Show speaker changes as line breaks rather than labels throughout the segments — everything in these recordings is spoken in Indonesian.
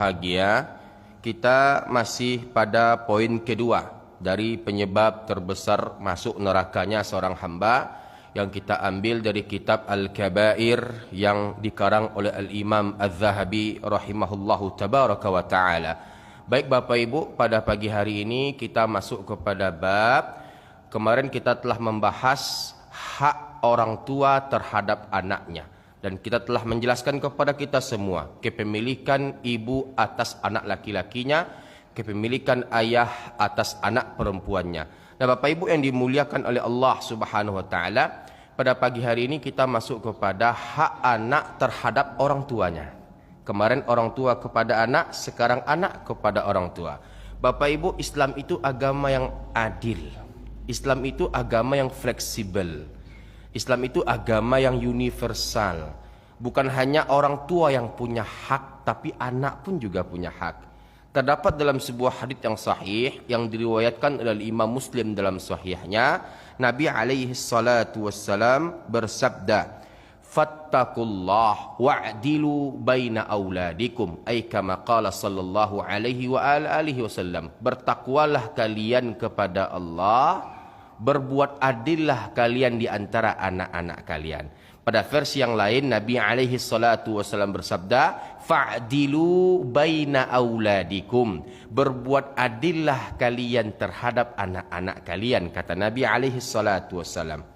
Bahagia, kita masih pada poin kedua dari penyebab terbesar masuk nerakanya seorang hamba yang kita ambil dari kitab Al-Kabair yang dikarang oleh Al-Imam Al-Zahabi rahimahullahu tabaraka wa ta'ala. Baik Bapak Ibu, pada pagi hari ini kita masuk kepada bab. Kemarin kita telah membahas hak orang tua terhadap anaknya. Dan kita telah menjelaskan kepada kita semua kepemilikan ibu atas anak laki-lakinya, kepemilikan ayah atas anak perempuannya. Nah Bapak Ibu yang dimuliakan oleh Allah Subhanahu wa taala, pada pagi hari ini kita masuk kepada hak anak terhadap orang tuanya. Kemarin orang tua kepada anak, sekarang anak kepada orang tua. Bapak Ibu, Islam itu agama yang adil. Islam itu agama yang fleksibel. Islam itu agama yang universal. Bukan hanya orang tua yang punya hak, tapi anak pun juga punya hak. Terdapat dalam sebuah hadits yang sahih yang diriwayatkan oleh Imam Muslim dalam sahihnya, Nabi alaihi salatu wassalam bersabda, "Fattakullah wa'dilu baina auladikum." Ay kama qala sallallahu alaihi wa alihi wasallam. Bertakwalah kalian kepada Allah, berbuat adillah kalian di antara anak-anak kalian. Pada versi yang lain Nabi alaihi salatu wasallam bersabda, fa'dilu baina auladikum. Berbuat adillah kalian terhadap anak-anak kalian, kata Nabi alaihi salatu wasallam.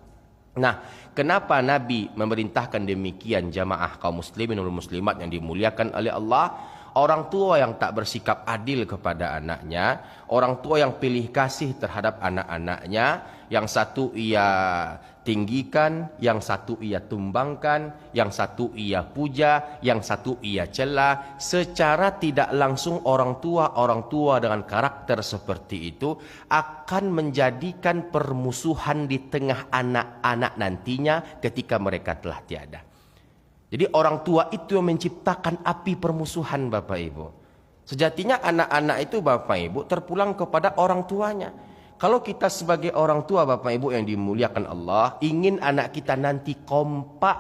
Nah, kenapa Nabi memerintahkan demikian jamaah kaum muslimin dan muslimat yang dimuliakan oleh Allah? Orang tua yang tak bersikap adil kepada anaknya, orang tua yang pilih kasih terhadap anak-anaknya, yang satu ia tinggikan, yang satu ia tumbangkan, yang satu ia puja, yang satu ia cela, secara tidak langsung orang tua dengan karakter seperti itu akan menjadikan permusuhan di tengah anak-anak nantinya ketika mereka telah tiada. Jadi orang tua itu yang menciptakan api permusuhan Bapak Ibu. Sejatinya anak-anak itu Bapak Ibu terpulang kepada orang tuanya. Kalau kita sebagai orang tua Bapak Ibu yang dimuliakan Allah, ingin anak kita nanti kompak,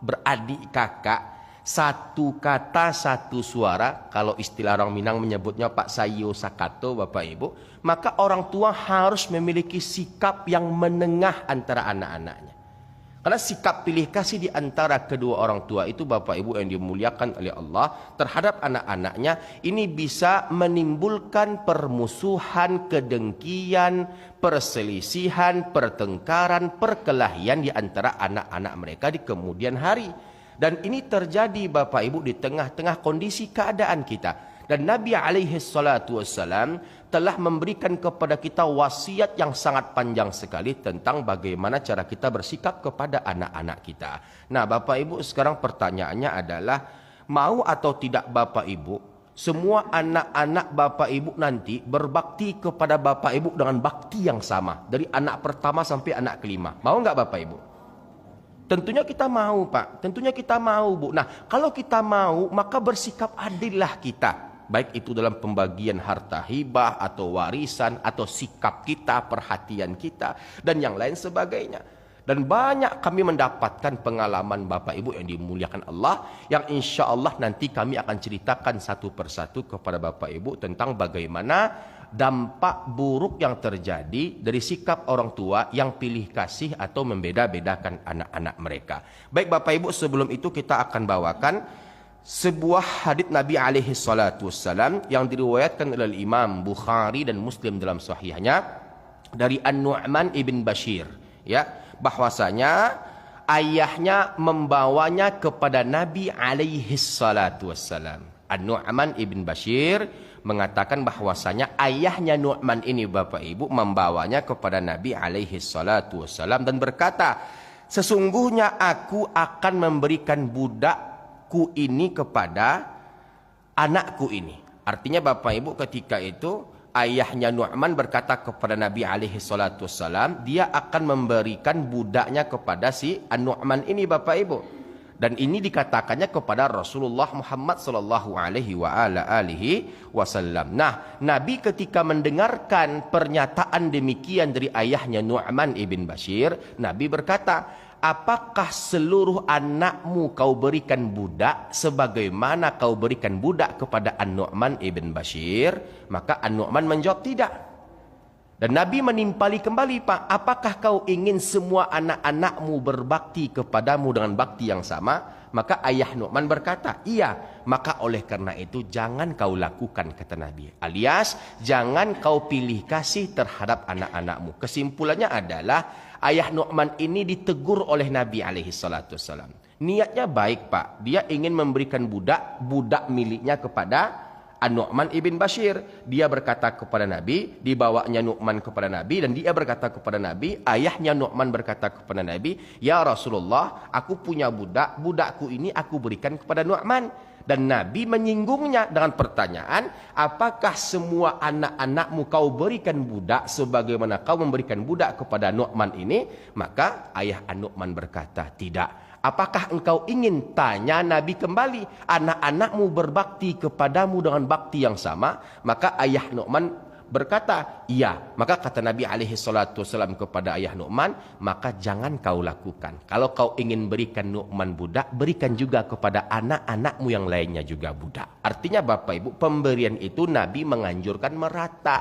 beradik kakak, satu kata satu suara, kalau istilah orang Minang menyebutnya Pak Sayo Sakato Bapak Ibu, maka orang tua harus memiliki sikap yang menengah antara anak-anaknya. Karena sikap pilih kasih di antara kedua orang tua itu Bapak Ibu yang dimuliakan oleh Allah terhadap anak-anaknya, ini bisa menimbulkan permusuhan, kedengkian, perselisihan, pertengkaran, perkelahian di antara anak-anak mereka di kemudian hari. Dan ini terjadi Bapak Ibu di tengah-tengah kondisi keadaan kita. Dan Nabi alaihi salatu wassalam telah memberikan kepada kita wasiat yang sangat panjang sekali tentang bagaimana cara kita bersikap kepada anak-anak kita. Nah Bapak Ibu, sekarang pertanyaannya adalah, mau atau tidak Bapak Ibu, semua anak-anak Bapak Ibu nanti berbakti kepada Bapak Ibu dengan bakti yang sama, dari anak pertama sampai anak kelima. Mau nggak Bapak Ibu? Tentunya kita mau Pak, tentunya kita mau Bu. Nah kalau kita mau, maka bersikap adillah kita. Baik itu dalam pembagian harta hibah atau warisan atau sikap kita, perhatian kita dan yang lain sebagainya. Dan banyak kami mendapatkan pengalaman Bapak Ibu yang dimuliakan Allah, yang insya Allah nanti kami akan ceritakan satu persatu kepada Bapak Ibu tentang bagaimana dampak buruk yang terjadi dari sikap orang tua yang pilih kasih atau membeda-bedakan anak-anak mereka. Baik Bapak Ibu, sebelum itu kita akan bawakan sebuah hadits Nabi alaihi salatu wassalam yang diriwayatkan oleh Imam Bukhari dan Muslim dalam sahihnya dari An-Nu'man ibn Bashir, ya, bahwasanya ayahnya membawanya kepada Nabi alaihi salatu wassalam. An-Nu'man ibn Bashir mengatakan bahwasanya ayahnya Nu'man ini Bapak Ibu membawanya kepada Nabi alaihi salatu wassalam dan berkata, sesungguhnya aku akan memberikan budakku ini kepada anakku ini. Artinya Bapak Ibu, ketika itu ayahnya Nu'man berkata kepada Nabi alaihi salatu wassalam, dia akan memberikan budaknya kepada si An-Nu'man ini Bapak Ibu. Dan ini dikatakannya kepada Rasulullah Muhammad sallallahu alaihi wasallam. Nah, Nabi ketika mendengarkan pernyataan demikian dari ayahnya Nu'man ibn Bashir, Nabi berkata, apakah seluruh anakmu kau berikan budak sebagaimana kau berikan budak kepada An-Nu'man ibn Bashir? Maka An-Nu'man menjawab tidak. Dan Nabi menimpali kembali, Pak, apakah kau ingin semua anak-anakmu berbakti kepadamu dengan bakti yang sama? Maka ayah Nu'man berkata, iya. Maka oleh karena itu jangan kau lakukan, kata Nabi. Alias jangan kau pilih kasih terhadap anak-anakmu. Kesimpulannya adalah ayah Nu'man ini ditegur oleh Nabi alaihissalam. Niatnya baik, Pak. Dia ingin memberikan budak miliknya kepada An-Nu'man ibn Bashir. Dia berkata kepada Nabi, dibawanya Nu'man kepada Nabi, dan dia berkata kepada Nabi, ayahnya Nu'man berkata kepada Nabi, ya Rasulullah, aku punya budak, budakku ini aku berikan kepada Nu'man. Dan Nabi menyinggungnya dengan pertanyaan, apakah semua anak-anakmu kau berikan budak sebagaimana kau memberikan budak kepada Nu'man ini? Maka ayah An-Nu'man berkata, tidak. Apakah engkau ingin, tanya Nabi kembali, anak-anakmu berbakti kepadamu dengan bakti yang sama? Maka ayah Nu'man berkata, iya. Maka kata Nabi alaihissalam kepada ayah Nu'man, maka jangan kau lakukan. Kalau kau ingin berikan Nu'man budak, berikan juga kepada anak-anakmu yang lainnya juga budak. Artinya Bapak Ibu, pemberian itu Nabi menganjurkan merata.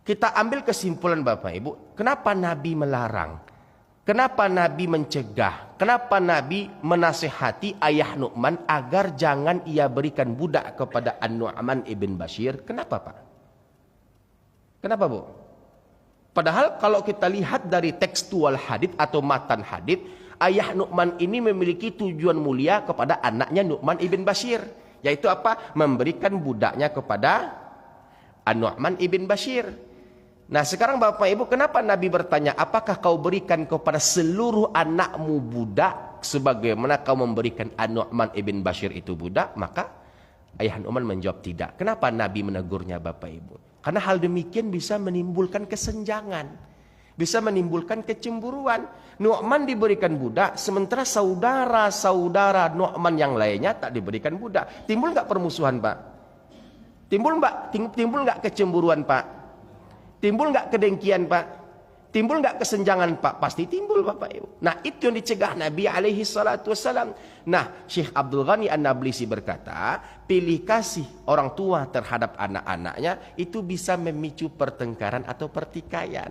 Kita ambil kesimpulan Bapak Ibu, kenapa Nabi melarang? Kenapa Nabi mencegah? Kenapa Nabi menasihati ayah Nu'man agar jangan ia berikan budak kepada An-Nu'man ibn Bashir? Kenapa, Pak? Kenapa, Bu? Padahal kalau kita lihat dari tekstual hadits atau matan hadits, ayah Nu'man ini memiliki tujuan mulia kepada anaknya Nu'man ibn Bashir, yaitu apa? Memberikan budaknya kepada An-Nu'man ibn Bashir. Nah sekarang Bapak Ibu, kenapa Nabi bertanya, apakah kau berikan kepada seluruh anakmu budak sebagaimana kau memberikan An-Nu'man ibn Bashir itu budak? Maka ayah Nu'man menjawab tidak. Kenapa Nabi menegurnya Bapak Ibu? Karena hal demikian bisa menimbulkan kesenjangan, bisa menimbulkan kecemburuan. Nu'man diberikan budak, sementara saudara-saudara Nu'man yang lainnya tak diberikan budak. Timbul nggak permusuhan, Pak? Timbul nggak kecemburuan, Pak? Timbul nggak kedengkian, Pak? Timbul nggak kesenjangan, Pak? Pasti timbul, Bapak Ibu. Nah itu yang dicegah Nabi alaihissalam. Nah Syekh Abdul Ghani An-Nablisi berkata, pilih kasih orang tua terhadap anak-anaknya itu bisa memicu pertengkaran atau pertikaian.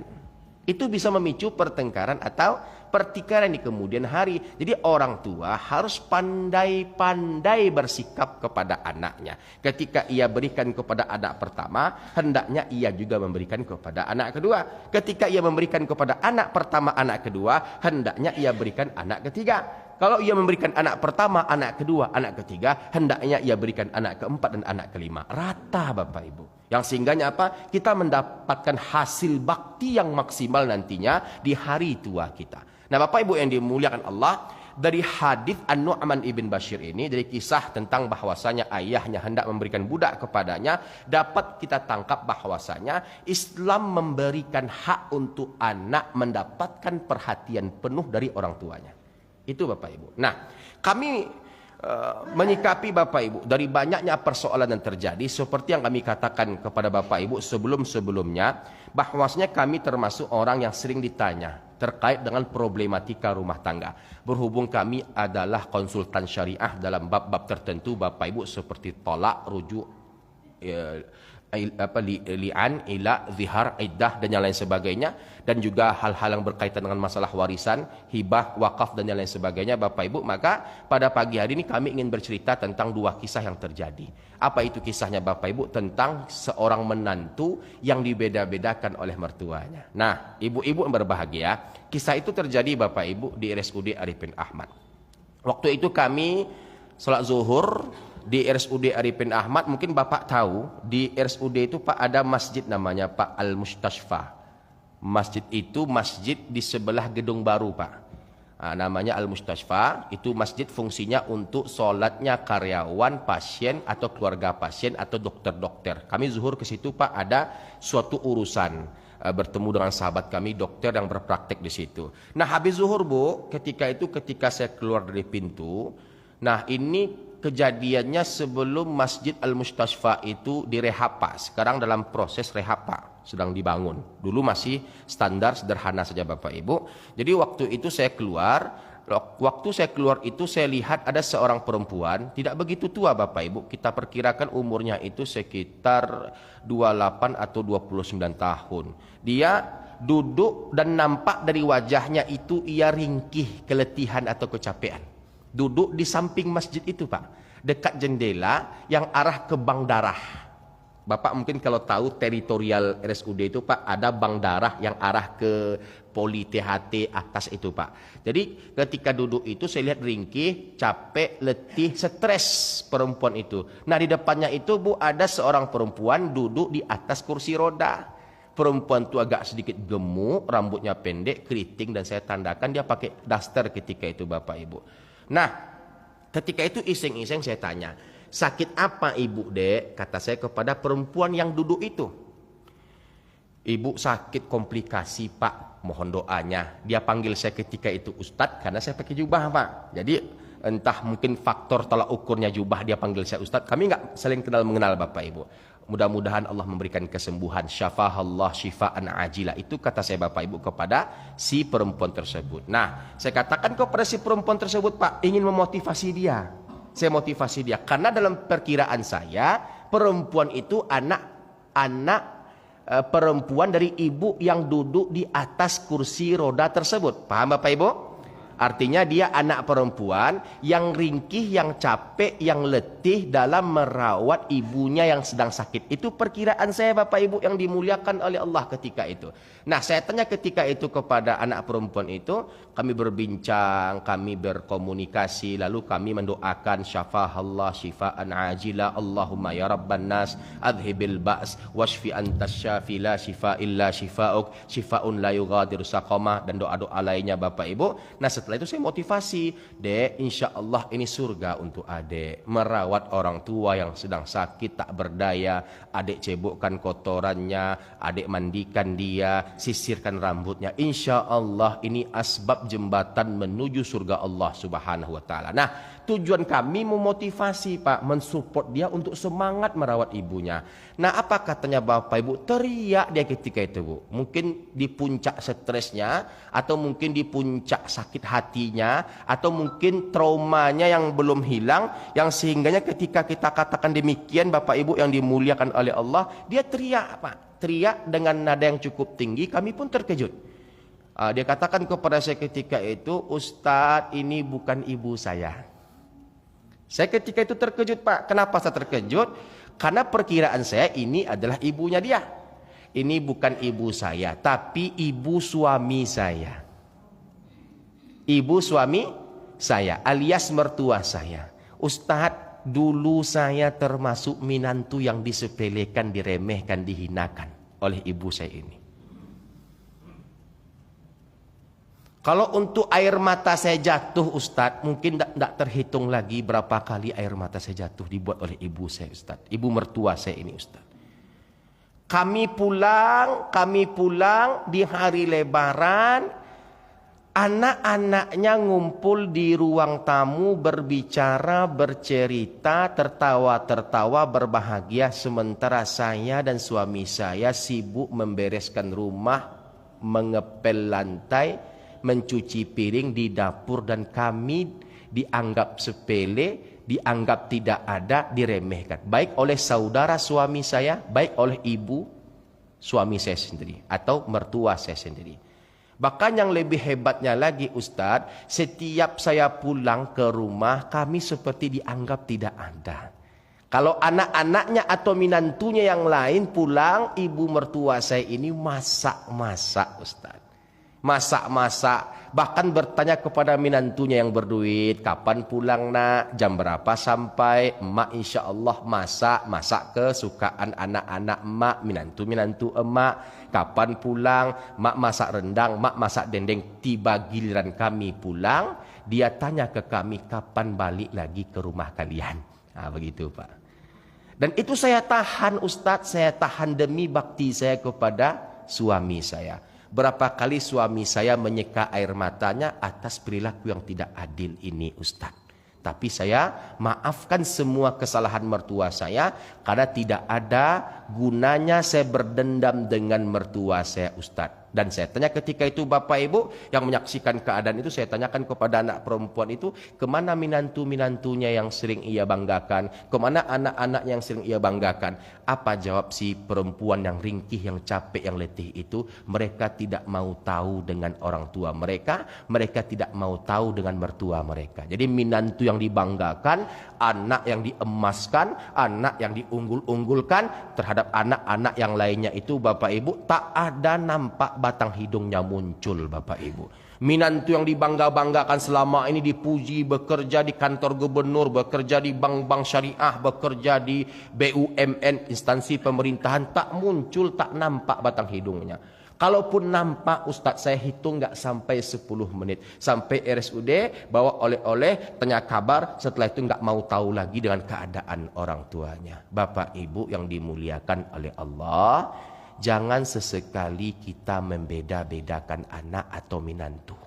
Itu bisa memicu pertengkaran atau pertikaian di kemudian hari. Jadi orang tua harus pandai-pandai bersikap kepada anaknya. Ketika ia berikan kepada anak pertama, hendaknya ia juga memberikan kepada anak kedua. Ketika ia memberikan kepada anak pertama, anak kedua, hendaknya ia berikan anak ketiga. Kalau ia memberikan anak pertama, anak kedua, anak ketiga, hendaknya ia berikan anak keempat dan anak kelima. Rata, Bapak Ibu. Yang sehingganya apa? Kita mendapatkan hasil bakti yang maksimal nantinya di hari tua kita. Nah Bapak Ibu yang dimuliakan Allah, dari hadis An-Nu'man ibn Bashir ini, dari kisah tentang bahwasanya ayahnya hendak memberikan budak kepadanya, dapat kita tangkap bahwasanya Islam memberikan hak untuk anak mendapatkan perhatian penuh dari orang tuanya. Itu Bapak Ibu. Nah, kami menyikapi Bapak Ibu dari banyaknya persoalan yang terjadi, seperti yang kami katakan kepada Bapak Ibu sebelum-sebelumnya, bahwasanya kami termasuk orang yang sering ditanya terkait dengan problematika rumah tangga. Berhubung kami adalah konsultan syariah dalam bab-bab tertentu Bapak Ibu, seperti tolak, rujuk, li'an, ila, zihar, iddah dan yang lain sebagainya, dan juga hal-hal yang berkaitan dengan masalah warisan, hibah, wakaf dan yang lain sebagainya Bapak Ibu. Maka pada pagi hari ini kami ingin bercerita tentang dua kisah yang terjadi. Apa itu kisahnya Bapak Ibu? Tentang seorang menantu yang dibeda-bedakan oleh mertuanya. Nah ibu-ibu yang berbahagia, kisah itu terjadi Bapak Ibu di RSUD Arifin Ahmad. Waktu itu kami sholat zuhur di RSUD Arifin Ahmad. Mungkin Bapak tahu, di RSUD itu Pak ada masjid namanya Pak Al-Mustashfa. Masjid itu masjid di sebelah gedung baru, Pak. Nah, namanya Al-Mustashfa. Itu masjid fungsinya untuk sholatnya karyawan, pasien atau keluarga pasien atau dokter-dokter. Kami zuhur ke situ, Pak, ada suatu urusan, bertemu dengan sahabat kami dokter yang berpraktek di situ. Nah habis zuhur Bu, ketika saya keluar dari pintu, nah ini kejadiannya sebelum Masjid Al-Mustashfa itu direhab Pak. Sekarang dalam proses rehab Pak, sedang dibangun. Dulu masih standar sederhana saja Bapak Ibu. Jadi waktu itu saya keluar, itu saya lihat ada seorang perempuan, tidak begitu tua Bapak Ibu. Kita perkirakan umurnya itu sekitar 28 atau 29 tahun. Dia duduk dan nampak dari wajahnya itu ia ringkih, keletihan atau kecapean. Duduk di samping masjid itu Pak, dekat jendela yang arah ke bank darah. Bapak mungkin kalau tahu teritorial RSUD itu Pak, ada bank darah yang arah ke Poli THT atas itu Pak. Jadi ketika duduk itu saya lihat ringkih, capek, letih, stres perempuan itu. Nah di depannya itu Bu ada seorang perempuan duduk di atas kursi roda. Perempuan itu agak sedikit gemuk, rambutnya pendek, keriting, dan saya tandakan dia pakai daster ketika itu Bapak Ibu. Nah, ketika itu iseng-iseng saya tanya, sakit apa ibu dek? Kata saya kepada perempuan yang duduk itu. Ibu sakit komplikasi Pak, mohon doanya. Dia panggil saya ketika itu Ustadz karena saya pakai jubah Pak. Jadi entah mungkin faktor tolak ukurnya jubah dia panggil saya Ustadz. Kami nggak saling kenal mengenal Bapak Ibu. Mudah-mudahan Allah memberikan kesembuhan. Syafahallah syifaan ajila. Itu kata saya Bapak Ibu kepada si perempuan tersebut. Nah, saya katakan kepada si perempuan tersebut Pak, ingin memotivasi dia. Saya motivasi dia karena dalam perkiraan saya perempuan itu anak perempuan dari ibu yang duduk di atas kursi roda tersebut. Paham Bapak Ibu? Artinya dia anak perempuan yang ringkih, yang capek, yang letih dalam merawat ibunya yang sedang sakit. Itu perkiraan saya Bapak Ibu yang dimuliakan oleh Allah ketika itu. Nah saya tanya ketika itu kepada anak perempuan itu, kami berbincang, kami berkomunikasi, lalu kami mendoakan syafahallah syifaan ajila, Allahumma ya rabban nas, adhibil ba's, washfi antas syafi la syifa illa syifa'uk, syifaun la yughadiru saqamah, dan doa-doa lainnya Bapak Ibu. Nah setelah itu saya motivasi, dek insya Allah ini surga untuk adek, merawat orang tua yang sedang sakit tak berdaya, adek cebokkan kotorannya, adek mandikan dia, sisirkan rambutnya, insya Allah ini asbab jembatan menuju surga Allah subhanahu wa ta'ala. Nah tujuan kami memotivasi Pak, mensupport dia untuk semangat merawat ibunya. Nah apa katanya Bapak Ibu, teriak dia ketika itu Bu, mungkin di puncak stresnya, atau mungkin di puncak sakit hatinya, atau mungkin traumanya yang belum hilang, yang sehingganya ketika kita katakan demikian Bapak Ibu yang dimuliakan oleh Allah, dia teriak Pak, teriak dengan nada yang cukup tinggi. Kami pun terkejut. Dia katakan kepada saya ketika itu, Ustadz ini bukan ibu saya. Saya ketika itu terkejut Pak. Kenapa saya terkejut? Karena perkiraan saya ini adalah ibunya dia. Ini bukan ibu saya, tapi ibu suami saya. Ibu suami saya alias mertua saya. Ustadz, dulu saya termasuk minantu yang disepelekan, diremehkan, dihinakan oleh ibu saya ini. Kalau untuk air mata saya jatuh Ustadz, mungkin tidak terhitung lagi berapa kali air mata saya jatuh dibuat oleh ibu saya Ustadz. Ibu mertua saya ini Ustadz. Kami pulang di hari Lebaran, anak-anaknya ngumpul di ruang tamu, berbicara, bercerita, tertawa-tertawa, berbahagia. Sementara saya dan suami saya sibuk membereskan rumah, mengepel lantai, mencuci piring di dapur, dan kami dianggap sepele, dianggap tidak ada, diremehkan. Baik oleh saudara suami saya, baik oleh ibu suami saya sendiri atau mertua saya sendiri. Bahkan yang lebih hebatnya lagi Ustadz, setiap saya pulang ke rumah kami seperti dianggap tidak ada. Kalau anak-anaknya atau minantunya yang lain pulang, ibu mertua saya ini masak-masak Ustadz. Masak-masak, bahkan bertanya kepada minantunya yang berduit, kapan pulang nak, jam berapa sampai, emak insya Allah masak kesukaan anak-anak emak, minantu emak, kapan pulang, mak masak rendang, mak masak dendeng. Tiba giliran kami pulang, dia tanya ke kami, kapan balik lagi ke rumah kalian. Nah begitu Pak. Dan itu saya tahan Ustadz, saya tahan demi bakti saya kepada suami saya. Berapa kali suami saya menyeka air matanya atas perilaku yang tidak adil ini Ustadz. Tapi saya maafkan semua kesalahan mertua saya, karena tidak ada gunanya saya berdendam dengan mertua saya, Ustadz. Dan saya tanya ketika itu Bapak Ibu yang menyaksikan keadaan itu, saya tanyakan kepada anak perempuan itu, kemana minantu-minantunya yang sering ia banggakan, kemana anak-anak yang sering ia banggakan. Apa jawab si perempuan yang ringkih, yang capek, yang letih itu? Mereka tidak mau tahu dengan orang tua mereka, mereka tidak mau tahu dengan mertua mereka. Jadi minantu yang dibanggakan, anak yang diemaskan, anak yang diunggul-unggulkan terhadap anak-anak yang lainnya itu Bapak Ibu, tak ada nampak batang hidungnya muncul Bapak Ibu. Minantu yang dibangga-banggakan selama ini, dipuji, bekerja di kantor gubernur, bekerja di bank-bank syariah, bekerja di BUMN, instansi pemerintahan, tak muncul, tak nampak batang hidungnya. Kalaupun nampak, Ustadz, saya hitung nggak sampai 10 menit. Sampai RSUD, bawa oleh-oleh, tanya kabar, setelah itu nggak mau tahu lagi dengan keadaan orang tuanya. Bapak Ibu yang dimuliakan oleh Allah, jangan sesekali kita membeda-bedakan anak atau minantu.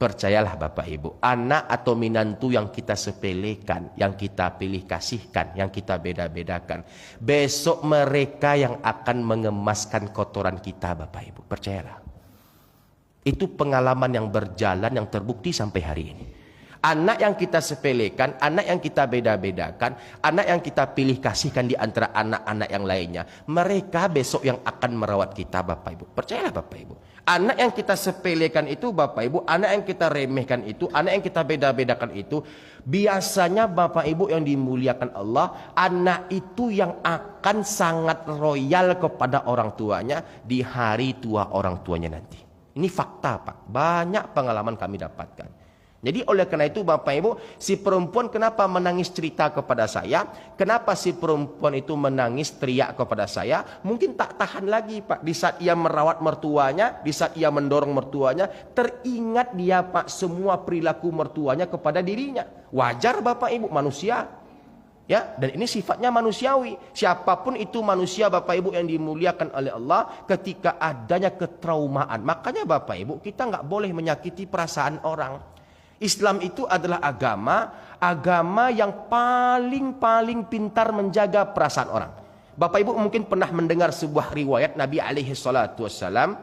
Percayalah Bapak Ibu, anak atau minantu yang kita sepelekan, yang kita pilih kasihkan, yang kita beda-bedakan, besok mereka yang akan mengemaskan kotoran kita Bapak Ibu. Percayalah. Itu pengalaman yang berjalan, yang terbukti sampai hari ini. Anak yang kita sepelekan, anak yang kita beda-bedakan, anak yang kita pilih kasihkan di antara anak-anak yang lainnya, mereka besok yang akan merawat kita Bapak Ibu. Percayalah Bapak Ibu. Anak yang kita sepelekan itu Bapak Ibu, anak yang kita remehkan itu, anak yang kita beda-bedakan itu, biasanya Bapak Ibu yang dimuliakan Allah, anak itu yang akan sangat royal kepada orang tuanya di hari tua orang tuanya nanti. Ini fakta Pak, banyak pengalaman kami dapatkan. Jadi oleh karena itu Bapak Ibu, si perempuan kenapa menangis cerita kepada saya? Kenapa si perempuan itu menangis teriak kepada saya? Mungkin tak tahan lagi Pak. Di saat ia merawat mertuanya, di saat ia mendorong mertuanya, teringat dia Pak semua perilaku mertuanya kepada dirinya. Wajar Bapak Ibu, manusia. Ya, dan ini sifatnya manusiawi. Siapapun itu manusia Bapak Ibu yang dimuliakan oleh Allah, ketika adanya ketraumaan. Makanya Bapak Ibu, kita nggak boleh menyakiti perasaan orang. Islam itu adalah agama yang paling pintar menjaga perasaan orang. Bapak Ibu mungkin pernah mendengar sebuah riwayat Nabi alaihi salatu wassalam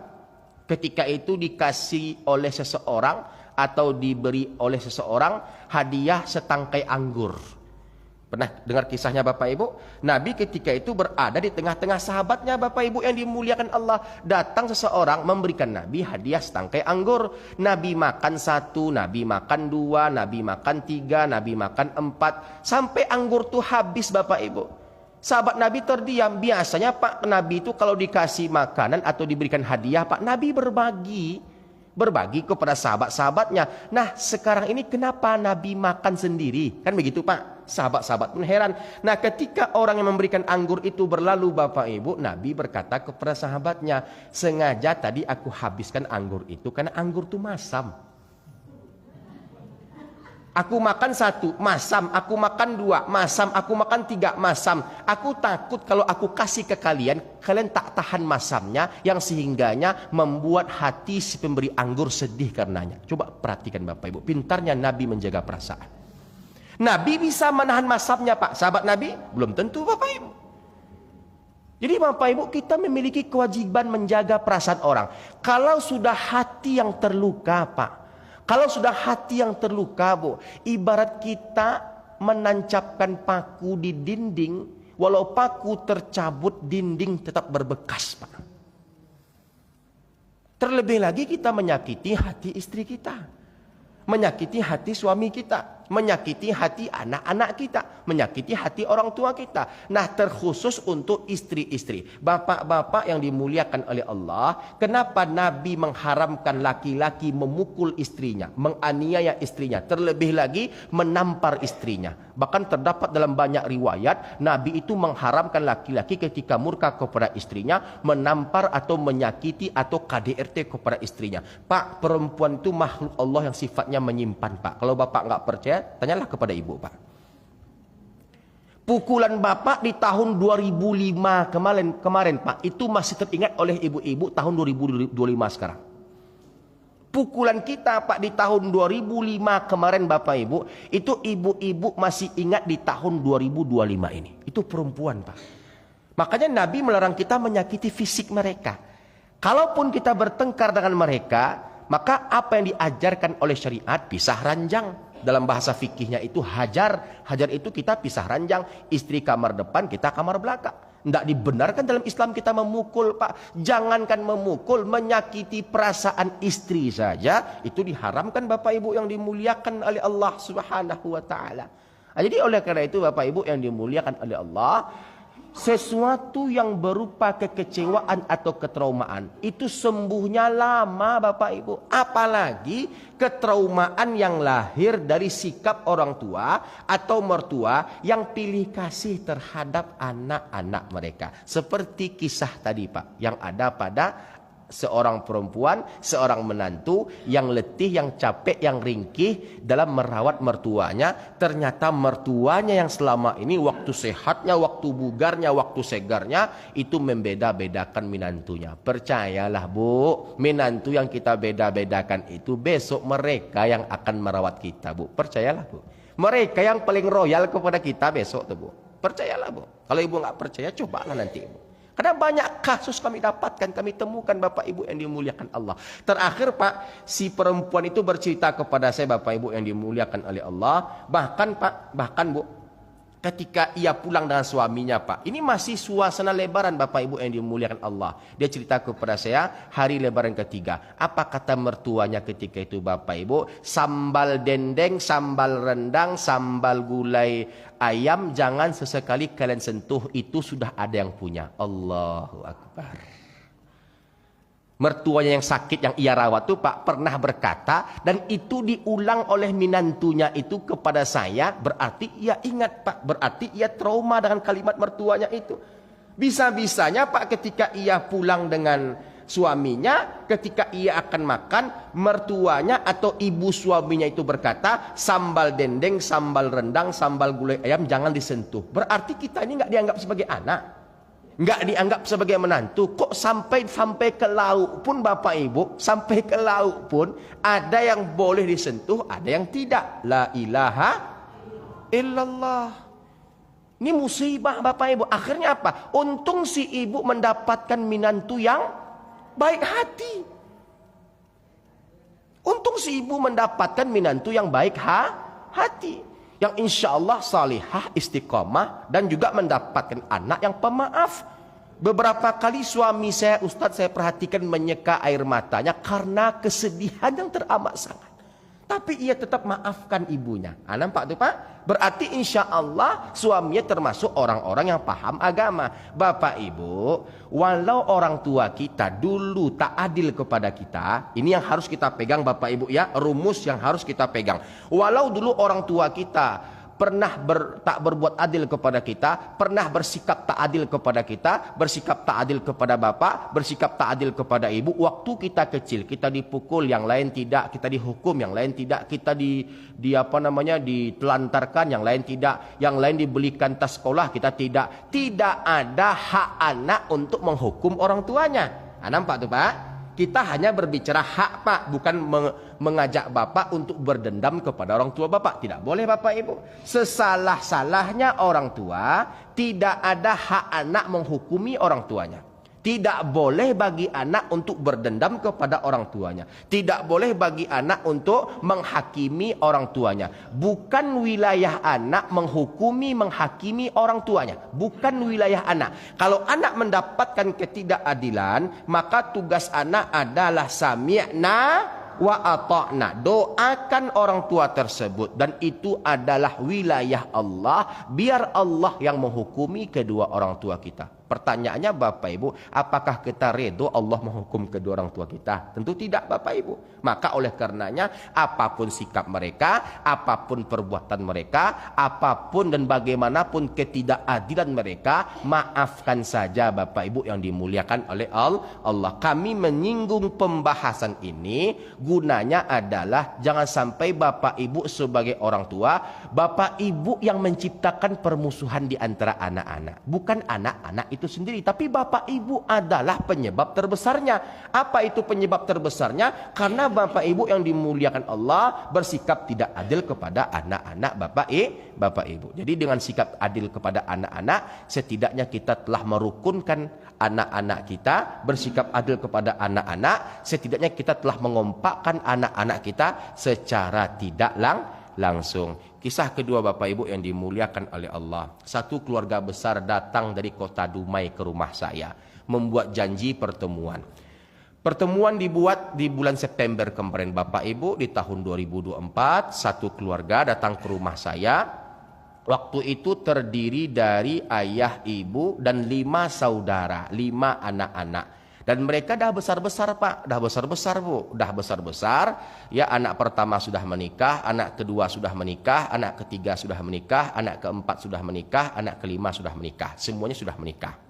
ketika itu dikasih oleh seseorang atau diberi oleh seseorang hadiah setangkai anggur. Pernah dengar kisahnya Bapak Ibu? Nabi ketika itu berada di tengah-tengah sahabatnya Bapak Ibu yang dimuliakan Allah. Datang seseorang memberikan Nabi hadiah setangkai anggur. Nabi makan 1, Nabi makan 2, Nabi makan 3, Nabi makan 4. Sampai anggur itu habis Bapak Ibu. Sahabat Nabi terdiam. Biasanya Pak Nabi itu kalau dikasih makanan atau diberikan hadiah Pak Nabi berbagi kepada sahabat-sahabatnya. Nah sekarang ini kenapa Nabi makan sendiri? Kan begitu Pak. Sahabat-sahabat pun heran. Nah ketika orang yang memberikan anggur itu berlalu Bapak Ibu, Nabi berkata kepada sahabatnya, sengaja tadi aku habiskan anggur itu karena anggur itu masam. Aku makan 1 masam, aku makan 2 masam, aku makan 3 masam. Aku takut kalau aku kasih ke kalian, kalian tak tahan masamnya, yang sehingganya membuat hati si pemberi anggur sedih karenanya. Coba perhatikan Bapak Ibu, pintarnya Nabi menjaga perasaan. Nabi bisa menahan masamnya Pak, sahabat Nabi belum tentu Bapak Ibu. Jadi Bapak Ibu, kita memiliki kewajiban menjaga perasaan orang. Kalau sudah hati yang terluka Pak, kalau sudah hati yang terluka Bu, ibarat kita menancapkan paku di dinding, walau paku tercabut, dinding tetap berbekas Pak. Terlebih lagi kita menyakiti hati istri kita, menyakiti hati suami kita, menyakiti hati anak-anak kita, menyakiti hati orang tua kita. Nah terkhusus untuk istri-istri, bapak-bapak yang dimuliakan oleh Allah, kenapa Nabi mengharamkan laki-laki memukul istrinya, menganiaya istrinya, terlebih lagi menampar istrinya. Bahkan terdapat dalam banyak riwayat Nabi itu mengharamkan laki-laki ketika murka kepada istrinya menampar atau menyakiti atau KDRT kepada istrinya. Pak, perempuan itu makhluk Allah yang sifatnya menyimpan Pak. Kalau bapak nggak percaya, tanyalah kepada ibu Pak. Pukulan bapak di tahun 2005 kemarin Pak, itu masih teringat oleh ibu-ibu tahun 2025 sekarang. Pukulan kita Pak di tahun 2005 kemarin Bapak Ibu, itu ibu-ibu masih ingat di tahun 2025 ini. Itu perempuan Pak. Makanya Nabi melarang kita menyakiti fisik mereka. Kalaupun kita bertengkar dengan mereka, maka apa yang diajarkan oleh syariat, pisah ranjang. Dalam bahasa fikihnya itu hajar. Hajar itu kita pisah ranjang. Istri kamar depan, kita kamar belakang. Tidak dibenarkan dalam Islam kita memukul Pak. Jangankan memukul, menyakiti perasaan istri saja itu diharamkan Bapak Ibu yang dimuliakan oleh Allah Subhanahu wa taala. Jadi oleh karena itu Bapak Ibu yang dimuliakan oleh Allah, sesuatu yang berupa kekecewaan atau ketraumaan itu sembuhnya lama Bapak Ibu. Apalagi ketraumaan yang lahir dari sikap orang tua atau mertua yang pilih kasih terhadap anak-anak mereka. Seperti kisah tadi Pak, yang ada pada seorang perempuan, seorang menantu yang letih, yang capek, yang ringkih dalam merawat mertuanya. Ternyata mertuanya yang selama ini waktu sehatnya, waktu bugarnya, waktu segarnya itu membeda-bedakan menantunya. Percayalah Bu, menantu yang kita beda-bedakan itu besok mereka yang akan merawat kita Bu. Percayalah Bu, mereka yang paling royal kepada kita besok tuh Bu. Percayalah Bu. Kalau Ibu nggak percaya, cobalah nanti Bu. Karena banyak kasus kami dapatkan, kami temukan Bapak Ibu yang dimuliakan Allah. Terakhir Pak, si perempuan itu bercerita kepada saya Bapak Ibu yang dimuliakan oleh Allah. Bahkan Bu, ketika ia pulang dengan suaminya Pak, ini masih suasana lebaran Bapak Ibu yang dimuliakan Allah. Dia cerita kepada saya hari lebaran ketiga. Apa kata mertuanya ketika itu Bapak Ibu? Sambal dendeng, sambal rendang, sambal gulai ayam jangan sesekali kalian sentuh, itu sudah ada yang punya. Allahu Akbar. Mertuanya yang sakit yang ia rawat tuh Pak pernah berkata, dan itu diulang oleh menantunya itu kepada saya, berarti ia ingat Pak, berarti ia trauma dengan kalimat mertuanya itu. Bisa-bisanya Pak ketika ia pulang dengan suaminya, ketika ia akan makan, mertuanya atau ibu suaminya itu berkata, sambal dendeng, sambal rendang, sambal gulai ayam jangan disentuh. Berarti kita ini nggak dianggap sebagai anak, nggak dianggap sebagai menantu. Kok sampai ke lauk pun Bapak Ibu, sampai ke lauk pun ada yang boleh disentuh, ada yang tidak. La ilaha illallah. Ini musibah Bapak Ibu. Akhirnya apa? Untung si ibu mendapatkan menantu yang baik hati. Untung si ibu mendapatkan menantu yang baik hati, yang insya Allah salihah, istiqomah, dan juga mendapatkan anak yang pemaaf. Beberapa kali suami saya, Ustadz, saya perhatikan menyeka air matanya karena kesedihan yang teramat sangat. Tapi ia tetap maafkan ibunya. Nampak tuh Pak? Berarti insya Allah suaminya termasuk orang-orang yang paham agama. Bapak Ibu, walau orang tua kita dulu tak adil kepada kita, ini yang harus kita pegang Bapak Ibu ya, rumus yang harus kita pegang. Walau dulu orang tua kita pernah tak berbuat adil kepada kita, pernah bersikap tak adil kepada kita, bersikap tak adil kepada bapak, bersikap tak adil kepada ibu. Waktu kita kecil, kita dipukul, yang lain tidak, kita dihukum, yang lain tidak, kita ditelantarkan, yang lain tidak, yang lain dibelikan tas sekolah, kita tidak. Tidak ada hak anak untuk menghukum orang tuanya. Nampak tuh Pak? Kita hanya berbicara hak Pak, bukan mengajak Bapak untuk berdendam kepada orang tua Bapak. Tidak boleh Bapak Ibu. Sesalah-salahnya orang tua, tidak ada hak anak menghukumi orang tuanya. Tidak boleh bagi anak untuk berdendam kepada orang tuanya. Tidak boleh bagi anak untuk menghakimi orang tuanya. Bukan wilayah anak menghakimi orang tuanya. Bukan wilayah anak. Kalau anak mendapatkan ketidakadilan, maka tugas anak adalah sami'na wa ata'na. Doakan orang tua tersebut, dan itu adalah wilayah Allah. Biar Allah yang menghukumi kedua orang tua kita. Pertanyaannya Bapak Ibu, apakah kita ridho Allah menghukum kedua orang tua kita? Tentu tidak Bapak Ibu. Maka oleh karenanya apapun sikap mereka, apapun perbuatan mereka, apapun dan bagaimanapun ketidakadilan mereka, maafkan saja Bapak Ibu yang dimuliakan oleh Allah. Kami menyinggung pembahasan ini gunanya adalah jangan sampai Bapak Ibu sebagai orang tua, Bapak Ibu yang menciptakan permusuhan di antara anak-anak. Bukan anak-anak itu itu sendiri, tapi bapak ibu adalah penyebab terbesarnya. Apa itu penyebab terbesarnya? Karena bapak ibu yang dimuliakan Allah bersikap tidak adil kepada anak-anak bapak ibu. Jadi dengan sikap adil kepada anak-anak, setidaknya kita telah merukunkan anak-anak kita, bersikap adil kepada anak-anak, setidaknya kita telah mengompakkan anak-anak kita secara tidak langsung. Kisah kedua bapak ibu yang dimuliakan oleh Allah. Satu keluarga besar datang dari kota Dumai ke rumah saya, membuat janji pertemuan. Pertemuan dibuat di bulan September kemarin bapak ibu, di tahun 2024. Satu keluarga datang ke rumah saya. Waktu itu terdiri dari ayah, ibu, dan 5 saudara, 5 anak-anak. Dan mereka dah besar-besar pak, dah besar-besar bu, dah besar-besar. Ya, anak pertama sudah menikah, anak kedua sudah menikah, anak ketiga sudah menikah, anak keempat sudah menikah, anak kelima sudah menikah. Semuanya sudah menikah.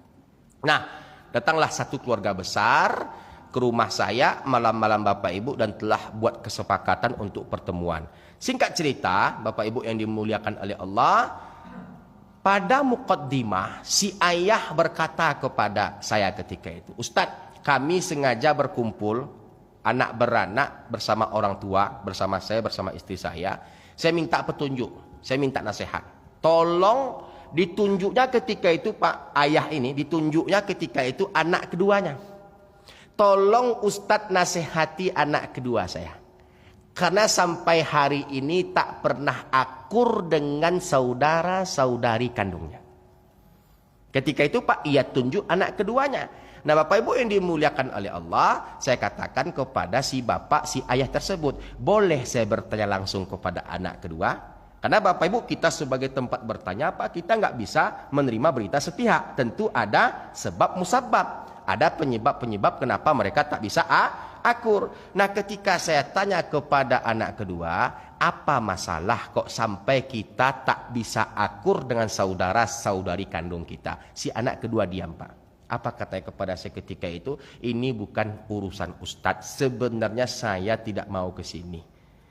Nah, datanglah satu keluarga besar ke rumah saya malam-malam bapak ibu dan telah buat kesepakatan untuk pertemuan. Singkat cerita, bapak ibu yang dimuliakan oleh Allah, pada muqaddimah si ayah berkata kepada saya ketika itu, Ustadz, kami sengaja berkumpul anak beranak bersama orang tua, bersama saya, bersama istri saya. Saya minta petunjuk, saya minta nasihat. Tolong ditunjuknya ketika itu Pak ayah ini, ditunjuknya ketika itu anak keduanya. Tolong Ustadz nasihati anak kedua saya. Karena sampai hari ini tak pernah akur dengan saudara-saudari kandungnya. Ketika itu Pak, ia tunjuk anak keduanya. Nah bapak ibu yang dimuliakan oleh Allah, saya katakan kepada si bapak, si ayah tersebut, boleh saya bertanya langsung kepada anak kedua? Karena bapak ibu kita sebagai tempat bertanya Pak, kita nggak bisa menerima berita sepihak. Tentu ada sebab musabab, ada penyebab-penyebab kenapa mereka tak bisa akur. Nah ketika saya tanya kepada anak kedua, apa masalah kok sampai kita tak bisa akur dengan saudara-saudari kandung kita? Si anak kedua diam Pak. Apa katanya kepada saya ketika itu? Ini bukan urusan Ustadz. Sebenarnya saya tidak mau ke sini.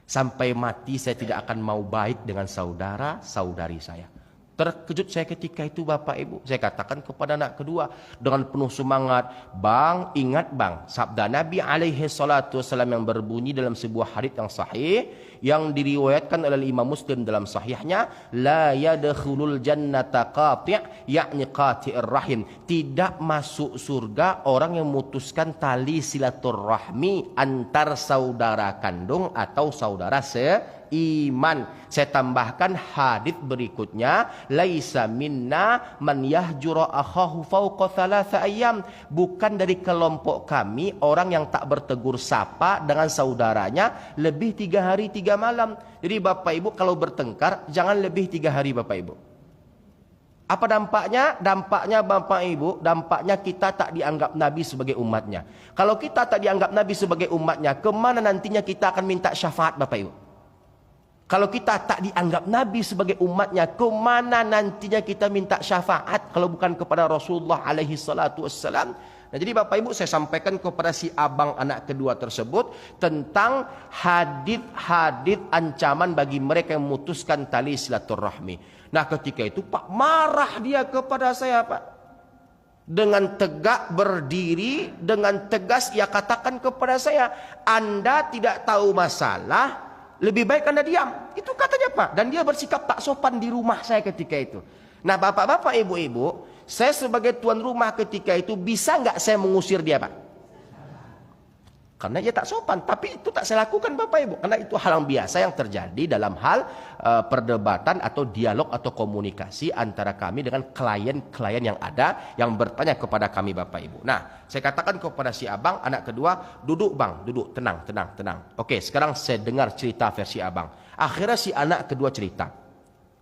Sampai mati saya tidak akan mau baik dengan saudara-saudari saya. Terkejut saya ketika itu bapak ibu. Saya katakan kepada anak kedua dengan penuh semangat, Bang, ingat bang, sabda Nabi alaihi salatu wasallam yang berbunyi dalam sebuah hadits yang sahih, yang diriwayatkan oleh Imam Muslim dalam sahihnya, la yadkhulul jannata qati', yakni qati'ir rahim. Tidak masuk surga orang yang memutuskan tali silaturahmi antar saudara kandung atau saudara iman. Saya tambahkan hadis berikutnya, laisa minna man yahjura akhahu fawqa thalatha ayyam. Bukan dari kelompok kami orang yang tak bertegur sapa dengan saudaranya lebih 3 hari 3 malam. Jadi bapak ibu kalau bertengkar jangan lebih 3 hari bapak ibu. Apa dampaknya? Dampaknya bapak ibu, dampaknya kita tak dianggap Nabi sebagai umatnya. Kalau kita tak dianggap Nabi sebagai umatnya, kemana nantinya kita akan minta syafaat bapak ibu? Kalau kita tak dianggap Nabi sebagai umatnya, kemana nantinya kita minta syafaat kalau bukan kepada Rasulullah alaihi salatu wassalam? Nah jadi bapak ibu saya sampaikan kepada si abang anak kedua tersebut tentang hadits ancaman bagi mereka yang memutuskan tali silaturahmi. Nah ketika itu Pak marah dia kepada saya Pak. Dengan tegak berdiri, dengan tegas ia katakan kepada saya, Anda tidak tahu masalah, lebih baik Anda diam. Itu katanya Pak. Dan dia bersikap tak sopan di rumah saya ketika itu. Nah bapak-bapak, ibu-ibu, saya sebagai tuan rumah ketika itu bisa nggak saya mengusir dia Pak? Karena dia tak sopan. Tapi itu tak saya lakukan bapak ibu. Karena itu hal yang biasa yang terjadi dalam hal perdebatan atau dialog atau komunikasi antara kami dengan klien-klien yang ada yang bertanya kepada kami bapak ibu. Nah saya katakan kepada si abang anak kedua, duduk bang, duduk, tenang. Oke, sekarang saya dengar cerita versi abang. Akhirnya si anak kedua cerita,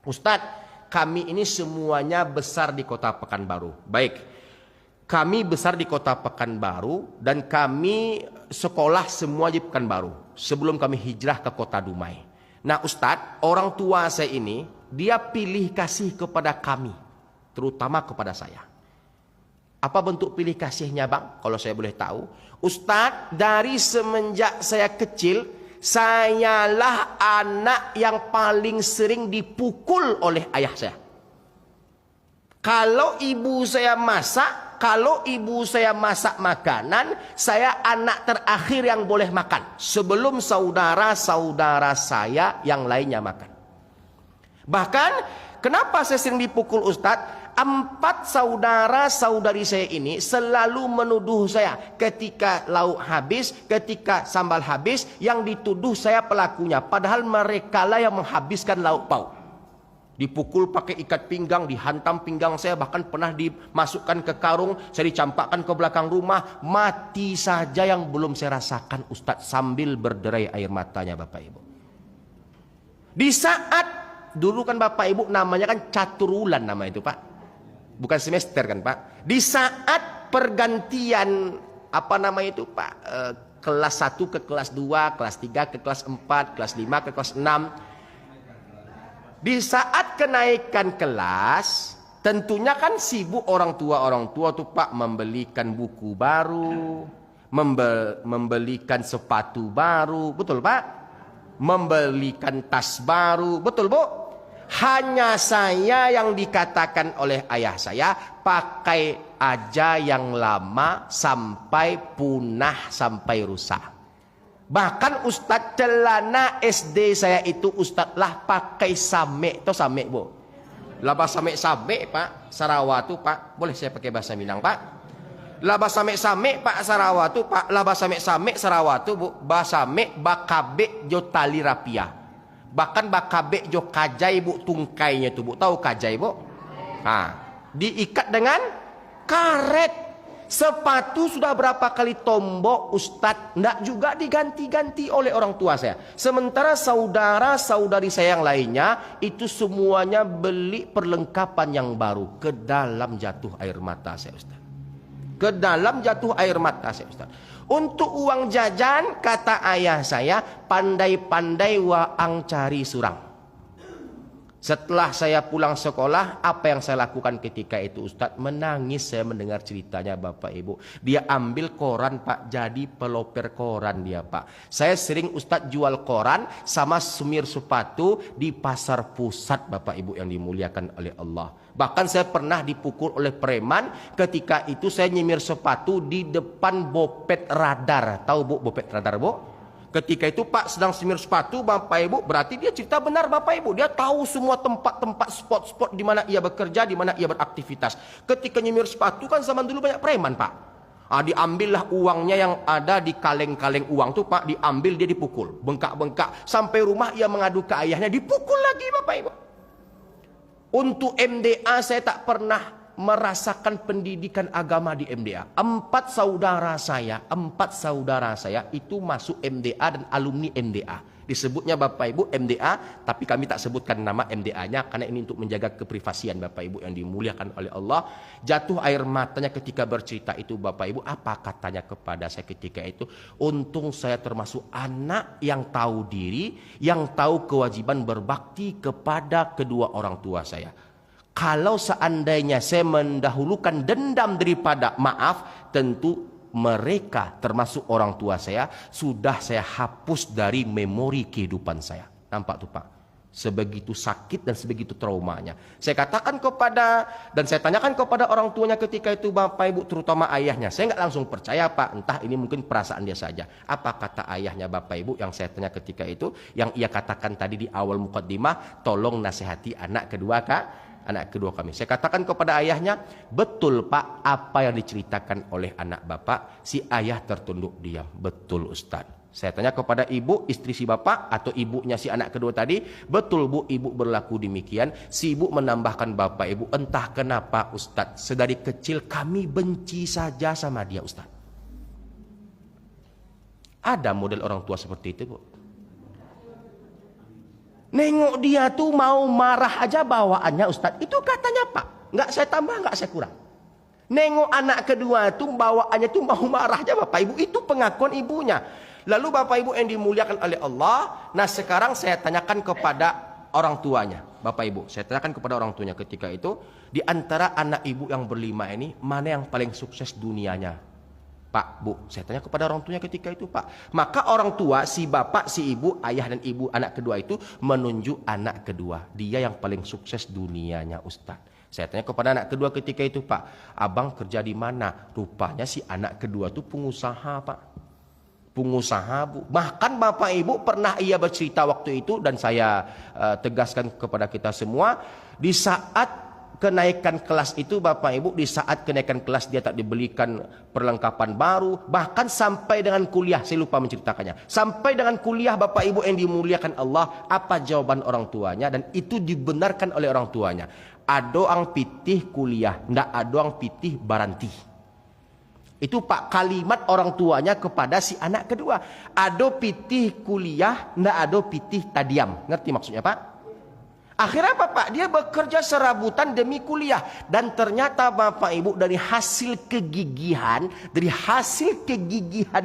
Ustadz, kami ini semuanya besar di kota Pekanbaru. Baik, kami besar di kota Pekanbaru dan kami sekolah semua di Pekanbaru sebelum kami hijrah ke kota Dumai. Nah Ustadz, orang tua saya ini dia pilih kasih kepada kami, terutama kepada saya. Apa bentuk pilih kasihnya bang? Kalau saya boleh tahu, Ustadz, dari semenjak saya kecil, sayalah anak yang paling sering dipukul oleh ayah saya. Kalau ibu saya masak, makanan, saya anak terakhir yang boleh makan. Sebelum saudara-saudara saya yang lainnya makan. Bahkan, kenapa saya sering dipukul Ustadz? 4 saudara-saudari saya ini selalu menuduh saya ketika lauk habis, ketika sambal habis, yang dituduh saya pelakunya. Padahal mereka lah yang menghabiskan lauk pauk. Dipukul pakai ikat pinggang, dihantam pinggang saya, bahkan pernah dimasukkan ke karung, saya dicampakkan ke belakang rumah. Mati saja yang belum saya rasakan Ustadz, sambil berderai air matanya Bapak Ibu. Di saat dulu kan Bapak Ibu namanya kan caturulan nama itu Pak. Bukan semester kan Pak. Di saat pergantian apa nama itu Pak, kelas 1 ke kelas 2, kelas 3 ke kelas 4, kelas 5 ke kelas 6. Di saat kenaikan kelas, tentunya kan sibuk orang tua tuh Pak, membelikan buku baru, membelikan sepatu baru, betul Pak? Membelikan tas baru, betul Bu? Hanya saya yang dikatakan oleh ayah saya, pakai aja yang lama sampai punah, sampai rusak. Bahkan Ustadz celana SD saya itu Ustadz lah pakai samek. Tahu samek Bu? Labas samek Pak, Sarawak tuh Pak. Boleh saya pakai bahasa Minang Pak? Labas samek Pak Sarawak tuh Pak. Labas samek Sarawak tuh Bu. Bahasa mek bakabe jo tali rapia. Bahkan bakabe jo kajai Bu, tungkainya tuh Bu. Tahu kajai Bu? Nah, diikat dengan karet. Sepatu sudah berapa kali tombok Ustadz, ndak juga diganti-ganti oleh orang tua saya. Sementara saudara-saudari saya yang lainnya itu semuanya beli perlengkapan yang baru. Ke dalam jatuh air mata saya Ustadz. Ke dalam jatuh air mata saya Ustadz. Untuk uang jajan, kata ayah saya, pandai-pandai waang cari surang. Setelah saya pulang sekolah, apa yang saya lakukan ketika itu Ustadz? Menangis saya mendengar ceritanya Bapak Ibu. Dia ambil koran Pak, jadi peloper koran dia Pak. Saya sering Ustadz jual koran sama semir sepatu di pasar pusat Bapak Ibu yang dimuliakan oleh Allah. Bahkan saya pernah dipukul oleh preman ketika itu saya nyemir sepatu di depan bopet radar. Tahu Bu bopet radar Bu? Ketika itu Pak sedang semir sepatu Bapak Ibu, berarti dia cerita benar Bapak Ibu. Dia tahu semua tempat-tempat spot-spot di mana ia bekerja, di mana ia beraktivitas. Ketika nyemir sepatu kan zaman dulu banyak preman Pak. Diambillah uangnya yang ada di kaleng-kaleng uang tuh Pak, diambil, dia dipukul, bengkak-bengkak. Sampai rumah ia mengadu ke ayahnya, dipukul lagi Bapak Ibu. Untuk MDA saya tak pernah merasakan pendidikan agama di MDA. 4 saudara saya itu masuk MDA dan alumni MDA. Disebutnya Bapak Ibu MDA, tapi kami tak sebutkan nama MDA-nya karena ini untuk menjaga keprivasian Bapak Ibu yang dimuliakan oleh Allah. Jatuh air matanya ketika bercerita itu Bapak Ibu. Apa katanya kepada saya ketika itu? Untung saya termasuk anak yang tahu diri, yang tahu kewajiban berbakti kepada kedua orang tua saya. Kalau seandainya saya mendahulukan dendam daripada maaf, tentu mereka termasuk orang tua saya sudah saya hapus dari memori kehidupan saya. Nampak tuh Pak? Sebegitu sakit dan sebegitu traumanya. Saya katakan kepada dan saya tanyakan kepada orang tuanya ketika itu Bapak Ibu, terutama ayahnya. Saya nggak langsung percaya Pak, entah ini mungkin perasaan dia saja. Apa kata ayahnya Bapak Ibu yang saya tanya ketika itu, yang ia katakan tadi di awal mukaddimah, tolong nasihati anak kedua anak kedua kami. Saya katakan kepada ayahnya, betul Pak apa yang diceritakan oleh anak Bapak. Si ayah tertunduk diam. Betul Ustaz. Saya tanya kepada ibu, istri si Bapak atau ibunya si anak kedua tadi, betul Bu ibu berlaku demikian. Si ibu menambahkan Bapak Ibu, entah kenapa Ustaz, sedari kecil kami benci saja sama dia Ustaz. Ada model orang tua seperti itu Bu. Nengok dia tuh mau marah aja bawaannya Ustadz. Itu katanya Pak. Nggak saya tambah, nggak saya kurang. Nengok anak kedua tuh bawaannya tuh mau marah aja Bapak Ibu. Itu pengakuan ibunya. Lalu Bapak Ibu yang dimuliakan oleh Allah. Nah sekarang saya tanyakan kepada orang tuanya. Bapak Ibu, saya tanyakan kepada orang tuanya ketika itu. Di antara anak ibu yang berlima ini, mana yang paling sukses dunianya? Pak, Bu, saya tanya kepada orang tuanya ketika itu Pak. Maka orang tua, si bapak, si ibu, ayah dan ibu anak kedua itu menunjuk anak kedua. Dia yang paling sukses dunianya Ustadz. Saya tanya kepada anak kedua ketika itu, Pak, abang kerja di mana? Rupanya si anak kedua itu pengusaha, Pak. Pengusaha, Bu. Bahkan Bapak Ibu pernah ia bercerita waktu itu, dan saya tegaskan kepada kita semua, di saat kenaikan kelas itu Bapak Ibu, di saat kenaikan kelas dia tak dibelikan perlengkapan baru, bahkan sampai dengan kuliah, saya lupa menceritakannya, sampai dengan kuliah Bapak Ibu yang dimuliakan Allah, apa jawaban orang tuanya, dan itu dibenarkan oleh orang tuanya. Ado ang pitih kuliah, ndak ado ang pitih baranti. Itu Pak kalimat orang tuanya kepada si anak kedua. Ado pitih kuliah, ndak ado pitih tadiam. Ngerti maksudnya, Pak? Akhirnya apa, Pak? Dia bekerja serabutan demi kuliah. Dan ternyata Bapak Ibu, dari hasil kegigihan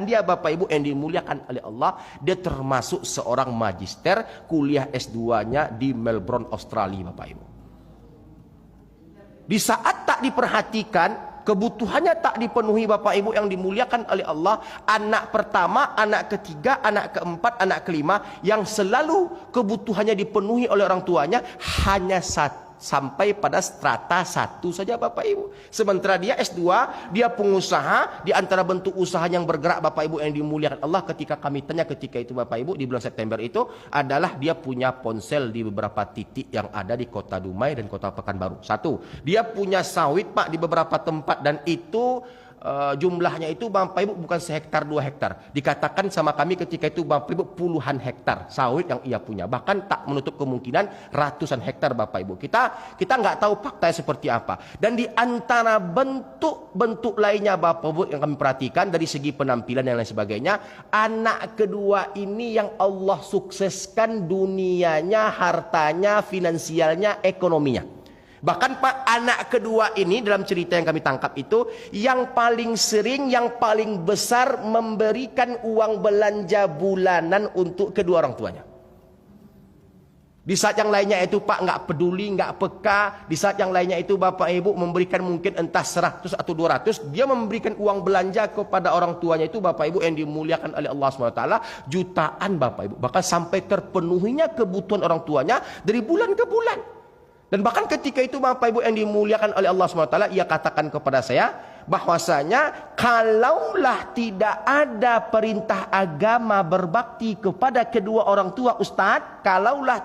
dia Bapak Ibu yang dimuliakan oleh Allah, dia termasuk seorang magister, kuliah S2-nya di Melbourne, Australia, Bapak Ibu. Di saat tak diperhatikan, kebutuhannya tak dipenuhi Bapak Ibu yang dimuliakan oleh Allah, anak pertama, anak ketiga, anak keempat, anak kelima, yang selalu kebutuhannya dipenuhi oleh orang tuanya hanya sampai pada strata 1 saja Bapak Ibu. Sementara dia S2, dia pengusaha, di antara bentuk usaha yang bergerak Bapak Ibu yang dimuliakan Allah, ketika kami tanya ketika itu Bapak Ibu di bulan September itu, adalah dia punya ponsel di beberapa titik yang ada di kota Dumai dan kota Pekanbaru. 1, dia punya sawit Pak di beberapa tempat, dan itu jumlahnya itu Bapak Ibu bukan 1 hektar 2 hektar. Dikatakan sama kami ketika itu Bapak Ibu puluhan hektar sawit yang ia punya. Bahkan tak menutup kemungkinan ratusan hektar Bapak Ibu. Kita nggak tahu faktanya seperti apa. Dan di antara bentuk-bentuk lainnya Bapak Ibu yang kami perhatikan dari segi penampilan dan lain sebagainya, anak kedua ini yang Allah sukseskan dunianya, hartanya, finansialnya, ekonominya. Bahkan Pak, anak kedua ini dalam cerita yang kami tangkap itu, yang paling sering, yang paling besar memberikan uang belanja bulanan untuk kedua orang tuanya. Di saat yang lainnya itu Pak nggak peduli, nggak peka. Di saat yang lainnya itu Bapak Ibu memberikan mungkin entah 100 atau 200, dia memberikan uang belanja kepada orang tuanya itu Bapak Ibu yang dimuliakan oleh Allah SWT, jutaan Bapak Ibu. Bahkan sampai terpenuhinya kebutuhan orang tuanya dari bulan ke bulan. Dan bahkan ketika itu Bapak Ibu yang dimuliakan oleh Allah SWT, ia katakan kepada saya bahwasanya kalaulah tidak ada perintah agama berbakti kepada kedua orang tua Ustadz, kalaulah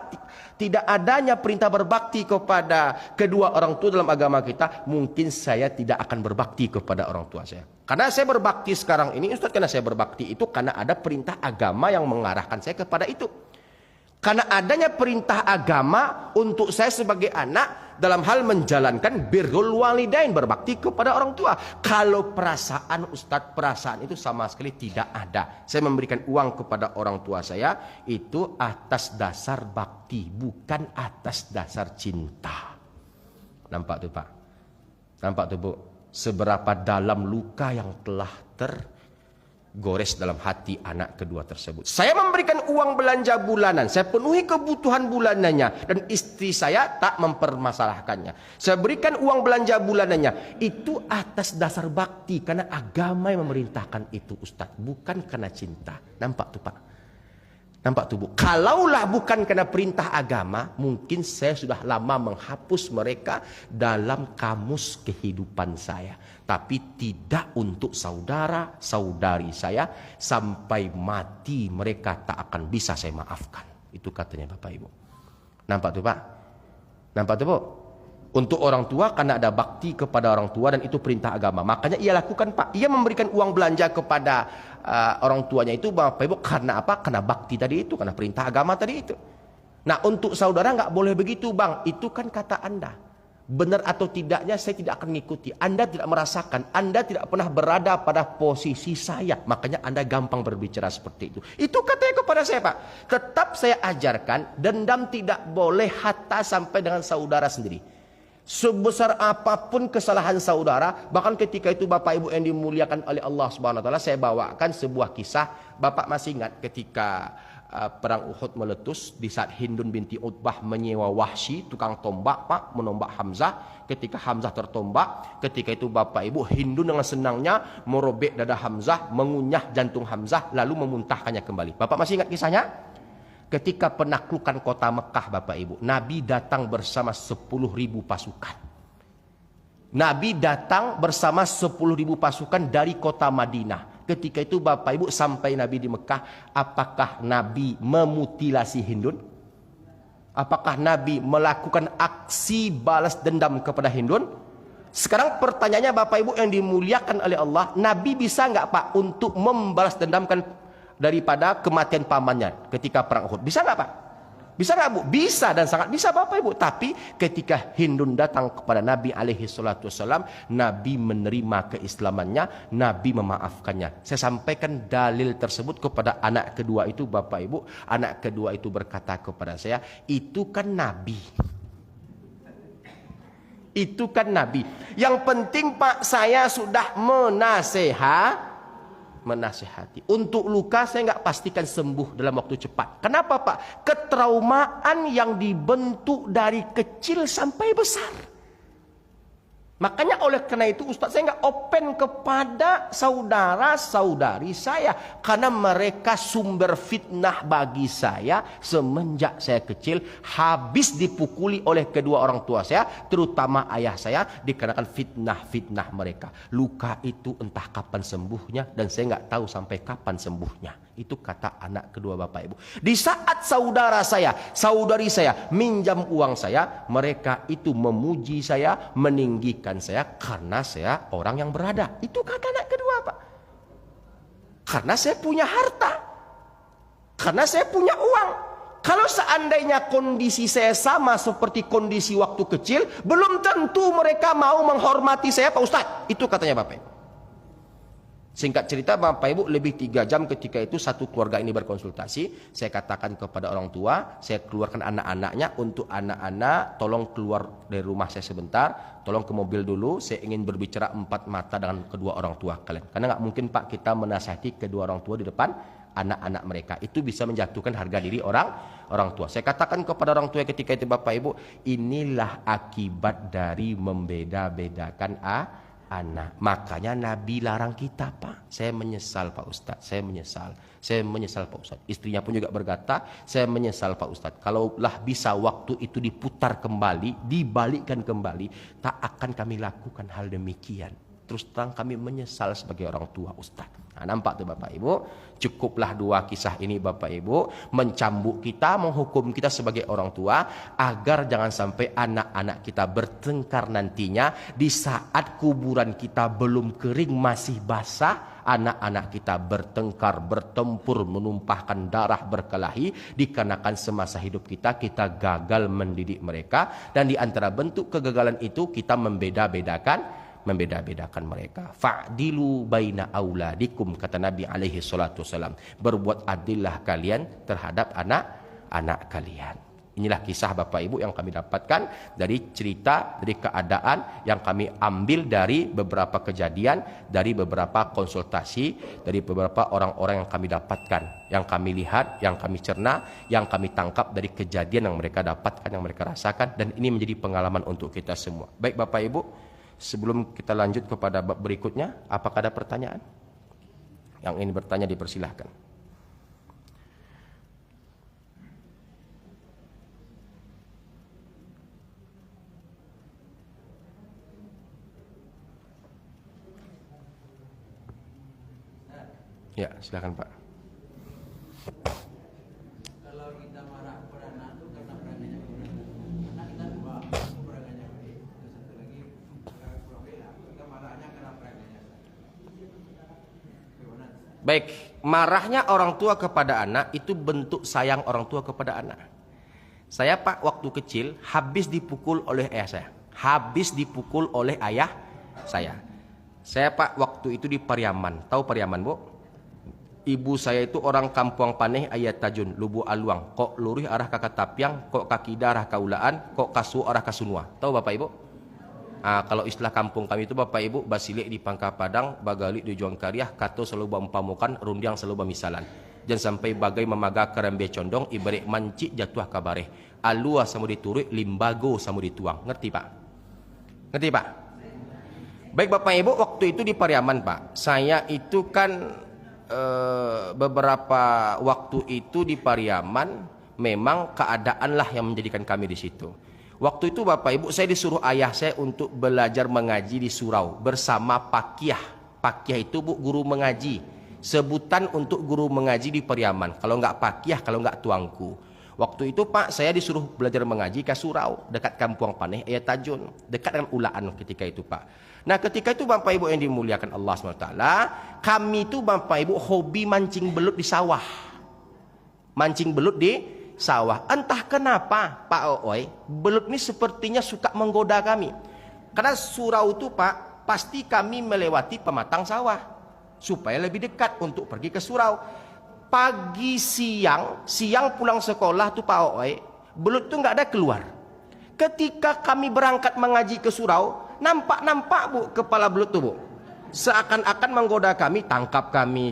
tidak adanya perintah berbakti kepada kedua orang tua dalam agama kita, mungkin saya tidak akan berbakti kepada orang tua saya. Karena saya berbakti sekarang ini Ustadz, karena saya berbakti itu karena ada perintah agama yang mengarahkan saya kepada itu. Karena adanya perintah agama untuk saya sebagai anak dalam hal menjalankan birrul walidain, berbakti kepada orang tua. Kalau perasaan Ustadz, perasaan itu sama sekali tidak ada. Saya memberikan uang kepada orang tua saya itu atas dasar bakti, bukan atas dasar cinta. Nampak tuh Pak? Nampak tuh Bu? Seberapa dalam luka yang telah tergores dalam hati anak kedua tersebut. Saya memberikan uang belanja bulanan, saya penuhi kebutuhan bulanannya, dan istri saya tak mempermasalahkannya. Saya berikan uang belanja bulanannya, itu atas dasar bakti, karena agama yang memerintahkan itu Ustadz, bukan karena cinta. Nampak tuh Pak? Nampak tuh Bu? Kalaulah bukan karena perintah agama, mungkin saya sudah lama menghapus mereka dalam kamus kehidupan saya. Tapi tidak untuk saudara, saudari saya, sampai mati mereka tak akan bisa saya maafkan. Itu katanya Bapak Ibu. Nampak tuh Pak? Nampak tuh Bu? Untuk orang tua karena ada bakti kepada orang tua dan itu perintah agama. Makanya ia lakukan Pak. Ia memberikan uang belanja kepada orang tuanya itu Bapak Ibu karena apa? Karena bakti tadi itu, karena perintah agama tadi itu. Nah untuk saudara nggak boleh begitu Bang. Itu kan kata Anda. Benar atau tidaknya saya tidak akan mengikuti. Anda tidak merasakan, Anda tidak pernah berada pada posisi saya. Makanya Anda gampang berbicara seperti itu. Itu katanya kepada saya Pak. Tetap saya ajarkan, dendam tidak boleh hatta sampai dengan saudara sendiri. Sebesar apapun kesalahan saudara, bahkan ketika itu Bapak Ibu yang dimuliakan oleh Allah Subhanahu wa taala, saya bawakan sebuah kisah. Bapak masih ingat ketika perang Uhud meletus, di saat Hindun binti Utbah menyewa Wahsy tukang tombak Pak, menombak Hamzah. Ketika Hamzah tertombak, ketika itu Bapak Ibu, Hindun dengan senangnya merobek dada Hamzah, mengunyah jantung Hamzah, lalu memuntahkannya kembali. Bapak masih ingat kisahnya? Ketika penaklukan kota Mekah Bapak Ibu, Nabi datang bersama 10.000 pasukan. Nabi datang bersama 10.000 pasukan dari kota Madinah. Ketika itu Bapak Ibu sampai Nabi di Mekah, apakah Nabi memutilasi Hindun? Apakah Nabi melakukan aksi balas dendam kepada Hindun? Sekarang pertanyaannya Bapak Ibu yang dimuliakan oleh Allah, Nabi bisa nggak Pak untuk membalas dendamkan daripada kematian pamannya ketika perang Uhud? Bisa nggak Pak? Bisa nggak Bu? Bisa dan sangat bisa Bapak Ibu. Tapi ketika Hindun datang kepada Nabi alaihi salatu wassalam, Nabi menerima keislamannya, Nabi memaafkannya. Saya sampaikan dalil tersebut kepada anak kedua itu Bapak Ibu. Anak kedua itu berkata kepada saya, itu kan Nabi. Itu kan Nabi. Yang penting Pak, saya sudah menasehati. Untuk luka saya nggak pastikan sembuh dalam waktu cepat. Kenapa Pak? Ketraumaan yang dibentuk dari kecil sampai besar. Makanya oleh karena itu Ustaz saya nggak open kepada saudara-saudari saya. Karena mereka sumber fitnah bagi saya semenjak saya kecil. Habis dipukuli oleh kedua orang tua saya, terutama ayah saya, dikarenakan fitnah-fitnah mereka. Luka itu entah kapan sembuhnya dan saya nggak tahu sampai kapan sembuhnya. Itu kata anak kedua Bapak Ibu. Di saat saudara saya, saudari saya minjam uang saya, mereka itu memuji saya, meninggikan saya karena saya orang yang berada. Itu kata anak kedua Pak. Karena saya punya harta. Karena saya punya uang. Kalau seandainya kondisi saya sama seperti kondisi waktu kecil, belum tentu mereka mau menghormati saya Pak Ustadz. Itu katanya Bapak Ibu. Singkat cerita Bapak Ibu, lebih 3 jam ketika itu satu keluarga ini berkonsultasi. Saya katakan kepada orang tua, saya keluarkan anak-anaknya, untuk anak-anak tolong keluar dari rumah saya sebentar, tolong ke mobil dulu, saya ingin berbicara 4 mata dengan kedua orang tua kalian. Karena nggak mungkin Pak kita menasihati kedua orang tua di depan anak-anak mereka. Itu bisa menjatuhkan harga diri orang tua. Saya katakan kepada orang tua ketika itu Bapak Ibu, inilah akibat dari membeda-bedakan anak. Makanya Nabi larang kita Pak. Saya menyesal Pak Ustadz. Saya menyesal Pak Ustadz. Istrinya pun juga berkata, saya menyesal Pak Ustadz. Kalaulah bisa waktu itu diputar kembali, dibalikkan kembali, tak akan kami lakukan hal demikian. Terus terang kami menyesal sebagai orang tua Ustadz. Nah, nampak tuh Bapak Ibu, cukuplah 2 kisah ini Bapak Ibu mencambuk kita, menghukum kita sebagai orang tua, agar jangan sampai anak-anak kita bertengkar nantinya di saat kuburan kita belum kering, masih basah. Anak-anak kita bertengkar, bertempur, menumpahkan darah, berkelahi, dikarenakan semasa hidup kita gagal mendidik mereka. Dan di antara bentuk kegagalan itu kita membeda-bedakan mereka. Fa'dilu baina auladikum, kata Nabi alaihi salatu wasalam. Berbuat adillah kalian terhadap anak-anak kalian. Inilah kisah Bapak Ibu yang kami dapatkan dari cerita, dari keadaan yang kami ambil dari beberapa kejadian, dari beberapa konsultasi, dari beberapa orang-orang yang kami dapatkan, yang kami lihat, yang kami cerna, yang kami tangkap dari kejadian yang mereka dapatkan, yang mereka rasakan, dan ini menjadi pengalaman untuk kita semua. Baik Bapak Ibu, sebelum kita lanjut kepada bab berikutnya, apakah ada pertanyaan? Yang ingin bertanya dipersilahkan. Ya, silakan Pak.
Kalau kita marah kepada anak itu karena perangannya kurang. Anak kita 2, perangannya baik. Terus satu lagi kurang bela. Kita marahnya karena perangannya. Gimana?
Baik, marahnya orang tua kepada anak itu bentuk sayang orang tua kepada anak. Saya Pak waktu kecil habis dipukul oleh ayah saya. Habis dipukul oleh ayah saya. Saya Pak waktu itu di Pariaman. Tahu Pariaman Bu? Ibu saya itu orang Kampung Paneh Ayat Tajun, Lubu Aluang. Kok lurih arah Kakatapiang, kok kakida arah Kaulaan, kok kasu arah Kasunua. Tahu Bapak Ibu? Kalau istilah kampung kami itu Bapak Ibu, Basilik di Pangka Padang, Bagalik di Juang Karyah, Kato selalu bampamukan, Rundiang selalu bamisalan. Jangan sampai bagai memaga kerembe condong, ibarik manci jatuh kabareh. Alua sama diturut, limbago sama dituang. Ngerti Pak? Ngerti Pak? Baik Bapak Ibu, waktu itu di Pariaman Pak. Saya itu kan beberapa waktu itu di Pariaman memang keadaanlah yang menjadikan kami di situ. Waktu itu Bapak Ibu saya disuruh ayah saya untuk belajar mengaji di surau bersama Pak Kiah. Pak Kiah itu Bu guru mengaji. Sebutan untuk guru mengaji di Periaman. Kalau nggak Pak Kiah, kalau nggak tuangku. Waktu itu Pak saya disuruh belajar mengaji ke surau dekat Kampung Paneh, Tajun, dekat dengan Ulaan ketika itu Pak. Nah ketika itu Bapak Ibu yang dimuliakan Allah SWT, kami itu Bapak Ibu hobi mancing belut di sawah. Mancing belut di sawah. Entah kenapa Pak Ooi, belut ini sepertinya suka menggoda kami. Karena surau itu Pak, pasti kami melewati pematang sawah. Supaya lebih dekat untuk pergi ke surau. Pagi siang pulang sekolah tuh Pak Ooi, belut tuh nggak ada keluar. Ketika kami berangkat mengaji ke surau, nampak Bu kepala belut tuh Bu. Seakan-akan menggoda kami, tangkap kami.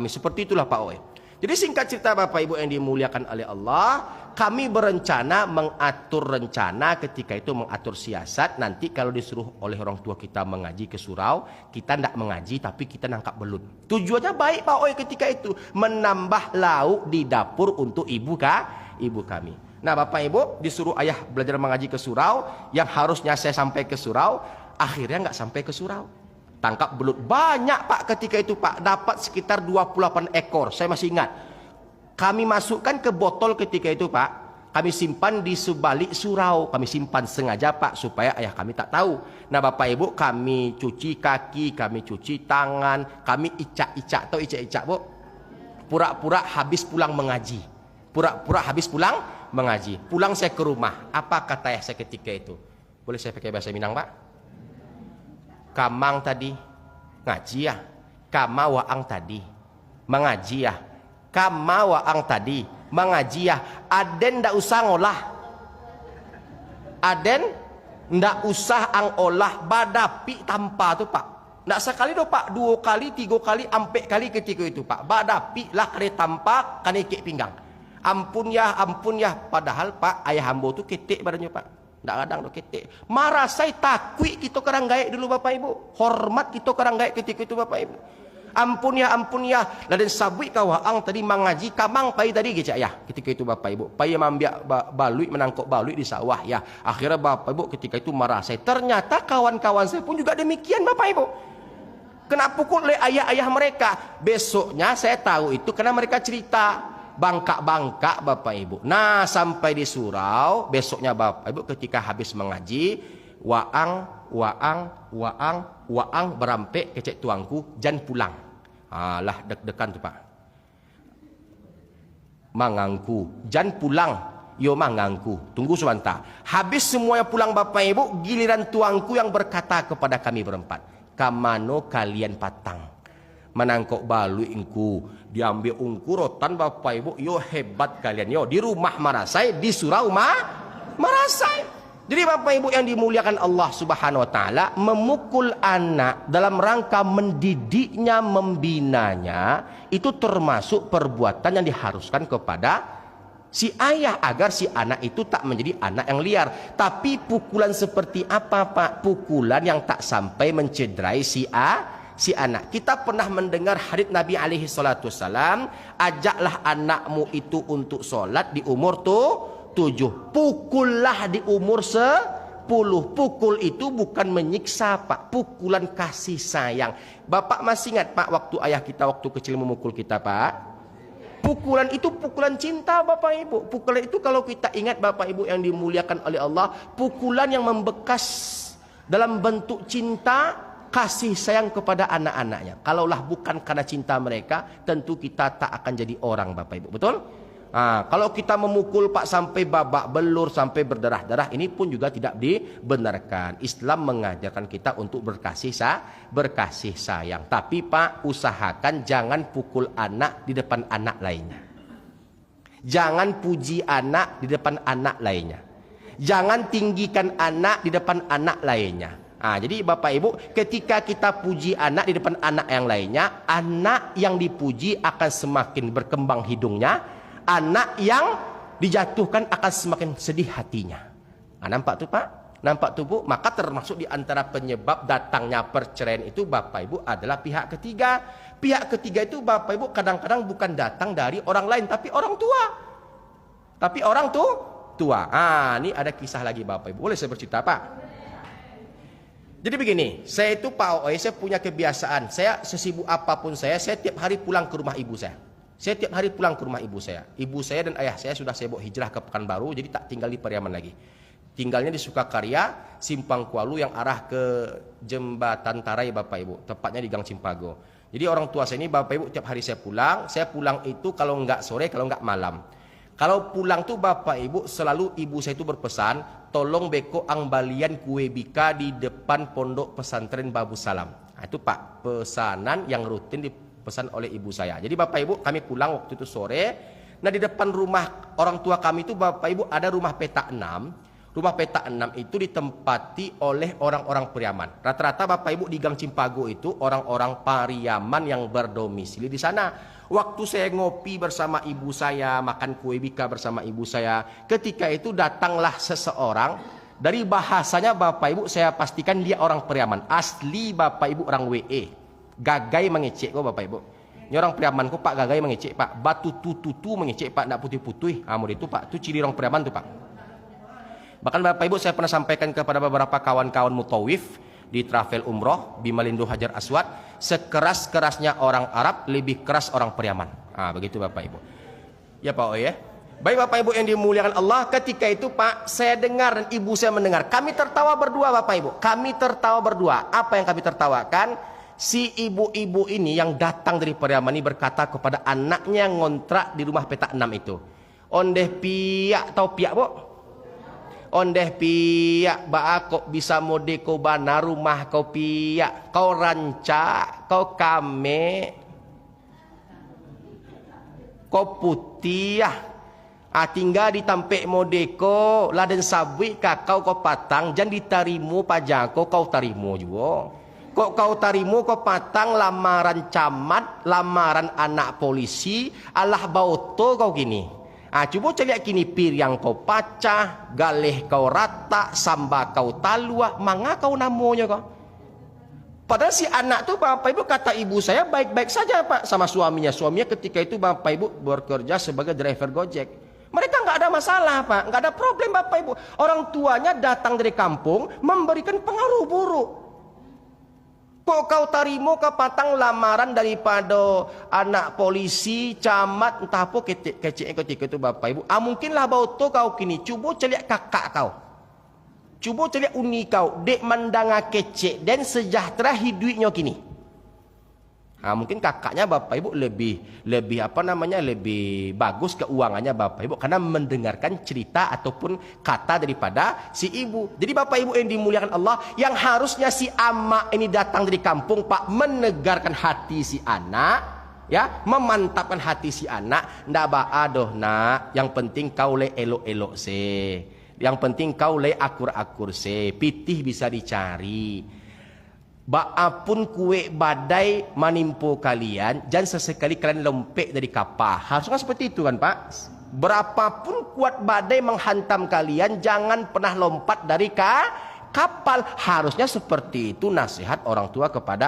Seperti itulah Pak Ooi. Jadi singkat cerita Bapak Ibu yang dimuliakan oleh Allah, kami berencana mengatur rencana ketika itu mengatur siasat. Nanti kalau disuruh oleh orang tua kita mengaji ke surau, kita tidak mengaji tapi kita nangkap belut. Tujuannya baik Pak Oi ketika itu, menambah lauk di dapur untuk ibu kami. Nah Bapak Ibu disuruh ayah belajar mengaji ke surau, yang harusnya saya sampai ke surau, akhirnya nggak sampai ke surau. Tangkap belut banyak Pak ketika itu Pak, dapat sekitar 28 ekor, saya masih ingat. Kami masukkan ke botol ketika itu Pak, kami simpan di sebalik surau, kami simpan sengaja Pak supaya ayah kami tak tahu. Nah Bapak Ibu kami cuci kaki, kami cuci tangan, kami icak-icak, tahu icak-icak Bu? Pura-pura habis pulang mengaji. Pulang saya ke rumah, apa kata ayah saya ketika itu? Boleh saya pakai bahasa Minang Pak? Kamang tadi ngaji ya, kama waang tadi mengaji ya, kama waang tadi mengaji ya. Aden ndak usah ngolah, Aden ndak usah ang olah badapi tanpa tuh Pak. Ndak sekali do Pak, 2 kali 3 kali ampe kali ketika itu Pak. Badapi lah kare tampak kane kek pinggang. Ampun ya, padahal Pak ayah hambo tuh ketek badannya Pak. Nggak kadang do ketek. Marah saya takwi kita kerang gaek dulu Bapak Ibu. Hormat kita kerang gaek ketika itu Bapak Ibu. Ampun ya. Laden sabui kawaang tadi mengaji kamang pai tadi gitu ya. Ketika itu Bapak Ibu. Pai mambiak balui menangkap balui di sawah ya. Akhirnya Bapak Ibu ketika itu marah saya. Ternyata kawan-kawan saya pun juga demikian Bapak Ibu. Kena pukul oleh ayah-ayah mereka. Besoknya saya tahu itu karena mereka cerita. Bangkak-bangkak Bapak Ibu. Nah sampai di surau besoknya Bapak Ibu ketika habis mengaji, waang berampe kecek tuangku jan pulang. Alah deg-degan tuh Pak. Mangangku jan pulang, yo mangangku. Tunggu sebentar. Habis semuanya pulang Bapak Ibu, giliran tuangku yang berkata kepada kami berempat, kamano kalian patang menangkok balui ingku, diambil ungku rotan Bapak Ibu, yo hebat kalian yo, di rumah marasai, di surau marasai. Jadi Bapak Ibu yang dimuliakan Allah Subhanahu wa taala, memukul anak dalam rangka mendidiknya, membinanya, itu termasuk perbuatan yang diharuskan kepada si ayah agar si anak itu tak menjadi anak yang liar. Tapi pukulan seperti apa Pak? Pukulan yang tak sampai mencederai si anak. Kita pernah mendengar hadits Nabi alaihi salatu wasalam, ajaklah anakmu itu untuk sholat di umur 7, pukullah di umur 10. Pukul itu bukan menyiksa Pak, pukulan kasih sayang. Bapak masih ingat Pak waktu ayah kita waktu kecil memukul kita Pak? Pukulan itu pukulan cinta Bapak Ibu. Pukulan itu kalau kita ingat Bapak Ibu yang dimuliakan oleh Allah, pukulan yang membekas dalam bentuk cinta, kasih sayang kepada anak-anaknya. Kalaulah bukan karena cinta mereka, tentu kita tak akan jadi orang Bapak Ibu. Betul? Kalau kita memukul Pak sampai babak belur, sampai berdarah-darah, ini pun juga tidak dibenarkan. Islam mengajarkan kita untuk berkasih sayang. Tapi Pak, usahakan jangan pukul anak di depan anak lainnya. Jangan puji anak di depan anak lainnya. Jangan tinggikan anak di depan anak lainnya. Jadi Bapak Ibu, ketika kita puji anak di depan anak yang lainnya, anak yang dipuji akan semakin berkembang hidungnya, anak yang dijatuhkan akan semakin sedih hatinya. Nampak tuh Pak? Nampak tuh Bu? Maka termasuk di antara penyebab datangnya perceraian itu Bapak Ibu adalah pihak ketiga. Pihak ketiga itu Bapak Ibu kadang-kadang bukan datang dari orang lain, tapi orang tua. tua. Ini ada kisah lagi Bapak Ibu. Boleh saya bercerita Pak? Jadi begini, saya itu Pak OE, saya punya kebiasaan. Saya sesibuk apapun saya tiap hari pulang ke rumah ibu saya. Saya tiap hari pulang ke rumah ibu saya. Ibu saya dan ayah saya sudah sibuk hijrah ke Pekanbaru, jadi tak tinggal di Pariaman lagi. Tinggalnya di Sukakarya, Simpang Kualu yang arah ke Jembatan Tarai Bapak Ibu. Tepatnya di Gang Cimpago. Jadi orang tua saya ini Bapak Ibu tiap hari saya pulang itu kalau enggak sore, kalau enggak malam. Kalau pulang tuh Bapak Ibu selalu ibu saya itu berpesan, tolong beko ang balian kue bika di depan pondok pesantren Babu Salam. Itu Pak, pesanan yang rutin dipesan oleh ibu saya. Jadi Bapak Ibu kami pulang waktu itu sore. Nah di depan rumah orang tua kami itu Bapak Ibu ada rumah petak 6. Rumah petak 6 itu ditempati oleh orang-orang Pariaman. Rata-rata Bapak Ibu di Gang Cimpago itu orang-orang Pariaman yang berdomisili di sana. Waktu saya ngopi bersama ibu saya, makan kue bika bersama ibu saya, ketika itu datanglah seseorang, dari bahasanya Bapak Ibu saya pastikan dia orang Pariaman. Asli Bapak Ibu orang WE. Gagai mengecek kok Bapak Ibu. Ini orang Pariaman kok Pak, gagai mengecek Pak. Batu tutu mengecek Pak, enggak putih-putih. Itu Pak, itu ciri orang Pariaman tuh Pak. Bahkan Bapak Ibu saya pernah sampaikan kepada beberapa kawan-kawan mutawif di travel umroh Bimalindo Hajar Aswad, sekeras-kerasnya orang Arab lebih keras orang Pariaman. Begitu Bapak Ibu. Ya Pak ya. Baik Bapak Ibu yang dimuliakan Allah, ketika itu Pak saya dengar dan ibu saya mendengar. Kami tertawa berdua Bapak Ibu. Kami tertawa berdua. Apa yang kami tertawakan? Si ibu-ibu ini yang datang dari Pariaman ini berkata kepada anaknya yang ngontrak di rumah petak 6 itu. Ondeh piak atau piak Bu? Ondeh piak ba kok bisa mode kau bana rumah kau piak, kau rancak, kau kame, kau putih tinggal ditampek modeko laden sabwi kakau kau patang jangan ditarimu pajako kau tarimu juga. Kok kau tarimu kau patang lamaran camat, lamaran anak polisi, alah bauto kau gini. Coba celiak kini pir yang kau pacah, galeh kau rata, samba kau talua, manga kau namanya kau. Padahal si anak tuh Bapak Ibu kata ibu saya baik-baik saja Pak sama suaminya. Suaminya ketika itu Bapak Ibu bekerja sebagai driver Gojek. Mereka nggak ada masalah Pak, nggak ada problem Bapak Ibu. Orang tuanya datang dari kampung memberikan pengaruh buruk. Kok kau tarimo ke patang lamaran daripada anak polisi, camat, entah apa kecil ketika itu Bapak Ibu. Mungkinlah bau to kau kini. Cuba celiak kakak kau. Cuba celiak uni kau. Dek mandanga kecil dan sejahtera hidupnya kini. Mungkin kakaknya Bapak Ibu lebih lebih bagus keuangannya Bapak Ibu karena mendengarkan cerita ataupun kata daripada si ibu. Jadi Bapak Ibu yang dimuliakan Allah, yang harusnya si ama ini datang dari kampung Pak menegarkan hati si anak, ya, memantapkan hati si anak. Ndak baadoh nak, yang penting kau le elok-elok se. Yang penting kau le akur-akur se. Pitih bisa dicari. Baapun kue badai menimpa kalian, jangan sesekali kalian lempek dari kapal. Harusnya seperti itu kan Pak. Berapapun kuat badai menghantam kalian, jangan pernah lompat dari kapal. Harusnya seperti itu nasihat orang tua kepada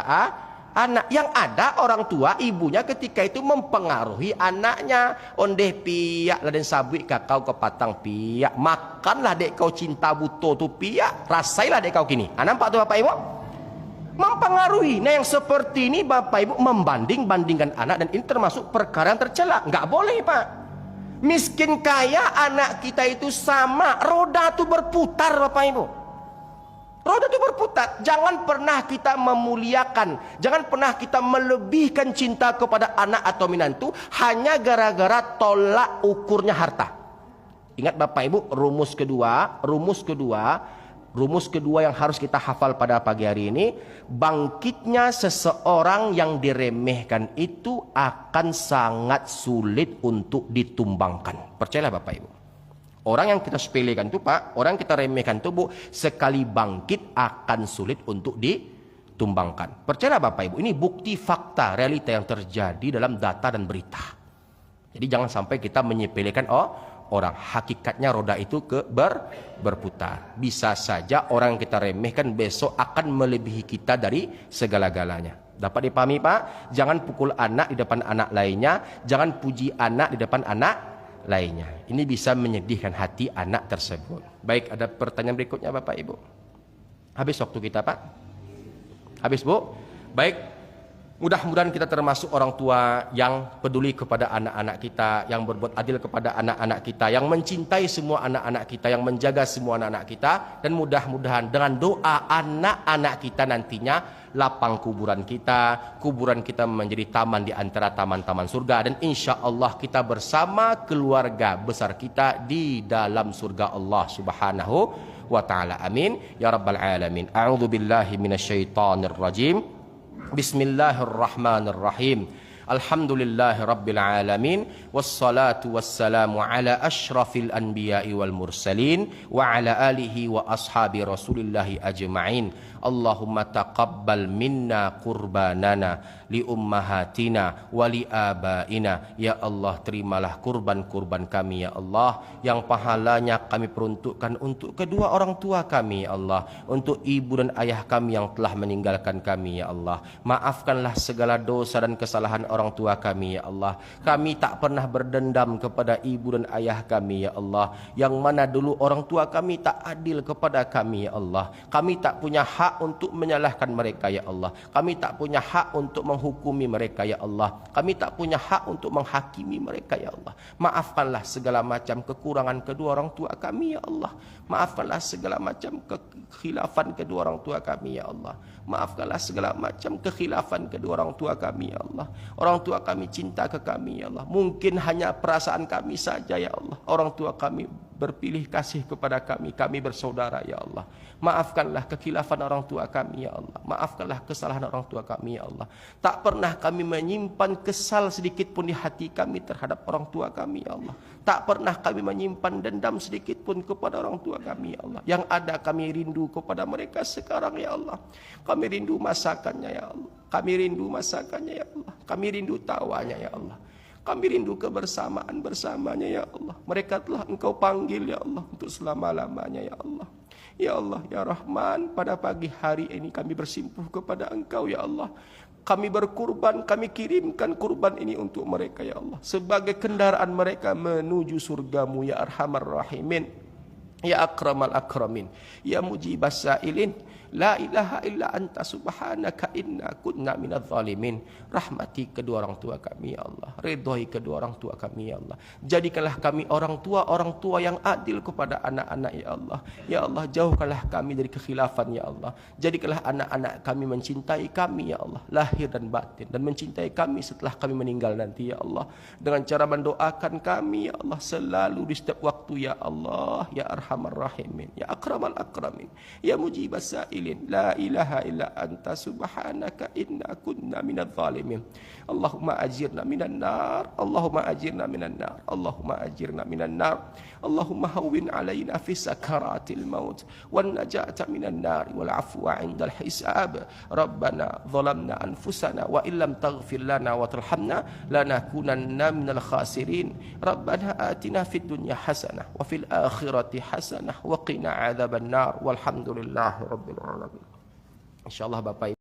anak. Yang ada orang tua ibunya ketika itu mempengaruhi anaknya. Ondeh piak laden sabui kakau ke patang piak. Makanlah dek kau cinta buto tu piak. Rasailah dek kau kini. Nampak tu Bapak Ibu? Mempengaruhi. Nah yang seperti ini Bapak Ibu membanding-bandingkan anak, dan ini termasuk perkara yang tercela. Nggak boleh Pak. Miskin kaya anak kita itu sama. Roda itu berputar Bapak Ibu. Roda itu berputar. Jangan pernah kita memuliakan, jangan pernah kita melebihkan cinta kepada anak atau menantu hanya gara-gara tolak ukurnya harta. Ingat Bapak Ibu, rumus kedua yang harus kita hafal pada pagi hari ini, bangkitnya seseorang yang diremehkan itu akan sangat sulit untuk ditumbangkan. Percayalah Bapak Ibu. Orang yang kita sepelekan itu Pak, orang yang kita remehkan itu Bu, sekali bangkit akan sulit untuk ditumbangkan. Percayalah Bapak Ibu, ini bukti fakta realita yang terjadi dalam data dan berita. Jadi jangan sampai kita menyepelekan orang. Hakikatnya roda itu berputar. Bisa saja orang yang kita remehkan besok akan melebihi kita dari segala-galanya. Dapat dipahami Pak? Jangan pukul anak di depan anak lainnya, jangan puji anak di depan anak lainnya. Ini bisa menyedihkan hati anak tersebut. Baik, ada pertanyaan berikutnya Bapak Ibu. Habis waktu kita Pak? Habis Bu? Baik. Mudah-mudahan kita termasuk orang tua yang peduli kepada anak-anak kita, yang berbuat adil kepada anak-anak kita, yang mencintai semua anak-anak kita, yang menjaga semua anak-anak kita, dan mudah-mudahan dengan doa anak-anak kita nantinya lapang kuburan kita menjadi taman di antara taman-taman surga, dan insya Allah kita bersama keluarga besar kita di dalam surga Allah Subhanahu wa ta'ala. Amin ya rabbal alamin. A'udzu billahi minasyaitonir rajim. Bismillahirrahmanirrahim. Alhamdulillahi rabbil alamin. Wassalatu wassalamu ala ashrafil anbiya'i wal mursalin wa ala alihi wa ashabi rasulillahi ajma'in. Allahumma taqabbal minna qurbanana li ummahatina wa li abaina. Ya Allah, terimalah kurban-kurban kami ya Allah, yang pahalanya kami peruntukkan untuk kedua orang tua kami ya Allah, untuk ibu dan ayah kami yang telah meninggalkan kami ya Allah. Maafkanlah segala dosa dan kesalahan orang tua kami ya Allah. Kami tak pernah berdendam kepada ibu dan ayah kami ya Allah, yang mana dulu orang tua kami tak adil kepada kami ya Allah. Kami tak punya hak untuk menyalahkan mereka ya Allah. Kami tak punya hak untuk menghukumi mereka ya Allah. Kami tak punya hak untuk menghakimi mereka ya Allah. Maafkanlah segala macam kekurangan kedua orang tua kami ya Allah. Maafkanlah segala macam kekhilafan kedua orang tua kami ya Allah. Maafkanlah segala macam kekhilafan kedua orang tua kami ya Allah. Orang tua kami cinta ke kami ya Allah. Mungkin hanya perasaan kami saja ya Allah. Orang tua kami berpilih kasih kepada kami. Kami bersaudara ya Allah. Maafkanlah kekhilafan orang tua kami ya Allah. Maafkanlah kesalahan orang tua kami ya Allah. Tak pernah kami menyimpan kesal sedikit pun di hati kami terhadap orang tua kami ya Allah. Tak pernah kami menyimpan dendam sedikit pun kepada orang tua kami ya Allah. Yang ada kami rindu kepada mereka sekarang ya Allah. Kami rindu masakannya ya Allah. Kami rindu masakannya ya Allah. Kami rindu tawanya ya Allah. Kami rindu kebersamaan bersamanya ya Allah. Mereka telah Engkau panggil ya Allah untuk selama-lamanya ya Allah. Ya Allah, ya Rahman, pada pagi hari ini kami bersimpuh kepada Engkau ya Allah. Kami berkurban, kami kirimkan kurban ini untuk mereka ya Allah, sebagai kendaraan mereka menuju surgamu ya Arhamar Rahimin, ya Akramal Akramin, ya Mujibas Sa'ilin. La ilaha illa anta subhanaka inna kunna minadz zalimin. Rahmati kedua orang tua kami ya Allah. Ridhoi kedua orang tua kami ya Allah. Jadikanlah kami orang tua yang adil kepada anak-anak ya Allah. Ya Allah, jauhkanlah kami dari kekhilafan ya Allah. Jadikanlah anak-anak kami mencintai kami ya Allah, lahir dan batin, dan mencintai kami setelah kami meninggal nanti ya Allah, dengan cara mendoakan kami ya Allah selalu di setiap waktu ya Allah, ya Arhamar Rahimin, ya Akramal Akramin, ya Mujibas Sa'ilin. La ilaha illa anta subhanaka inna kunna minadz zalimin. Allahumma ajirna minan nar. Allahumma ajirna minan nar. Allahumma ajirna minan nar. Allahumma hawwin alaina fi sakaratil maut wan najata minan nar wal afwa 'indal hisab. Rabbana zalamna anfusana wa illam taghfir lana wa tarhamna lanakunanna minal khasirin. Rabbana atina fid dunya hasanah wa fil akhirati hasanah wa qina adzaban nar. Walhamdulillahi rabbil alamin. Insyaallah Bapak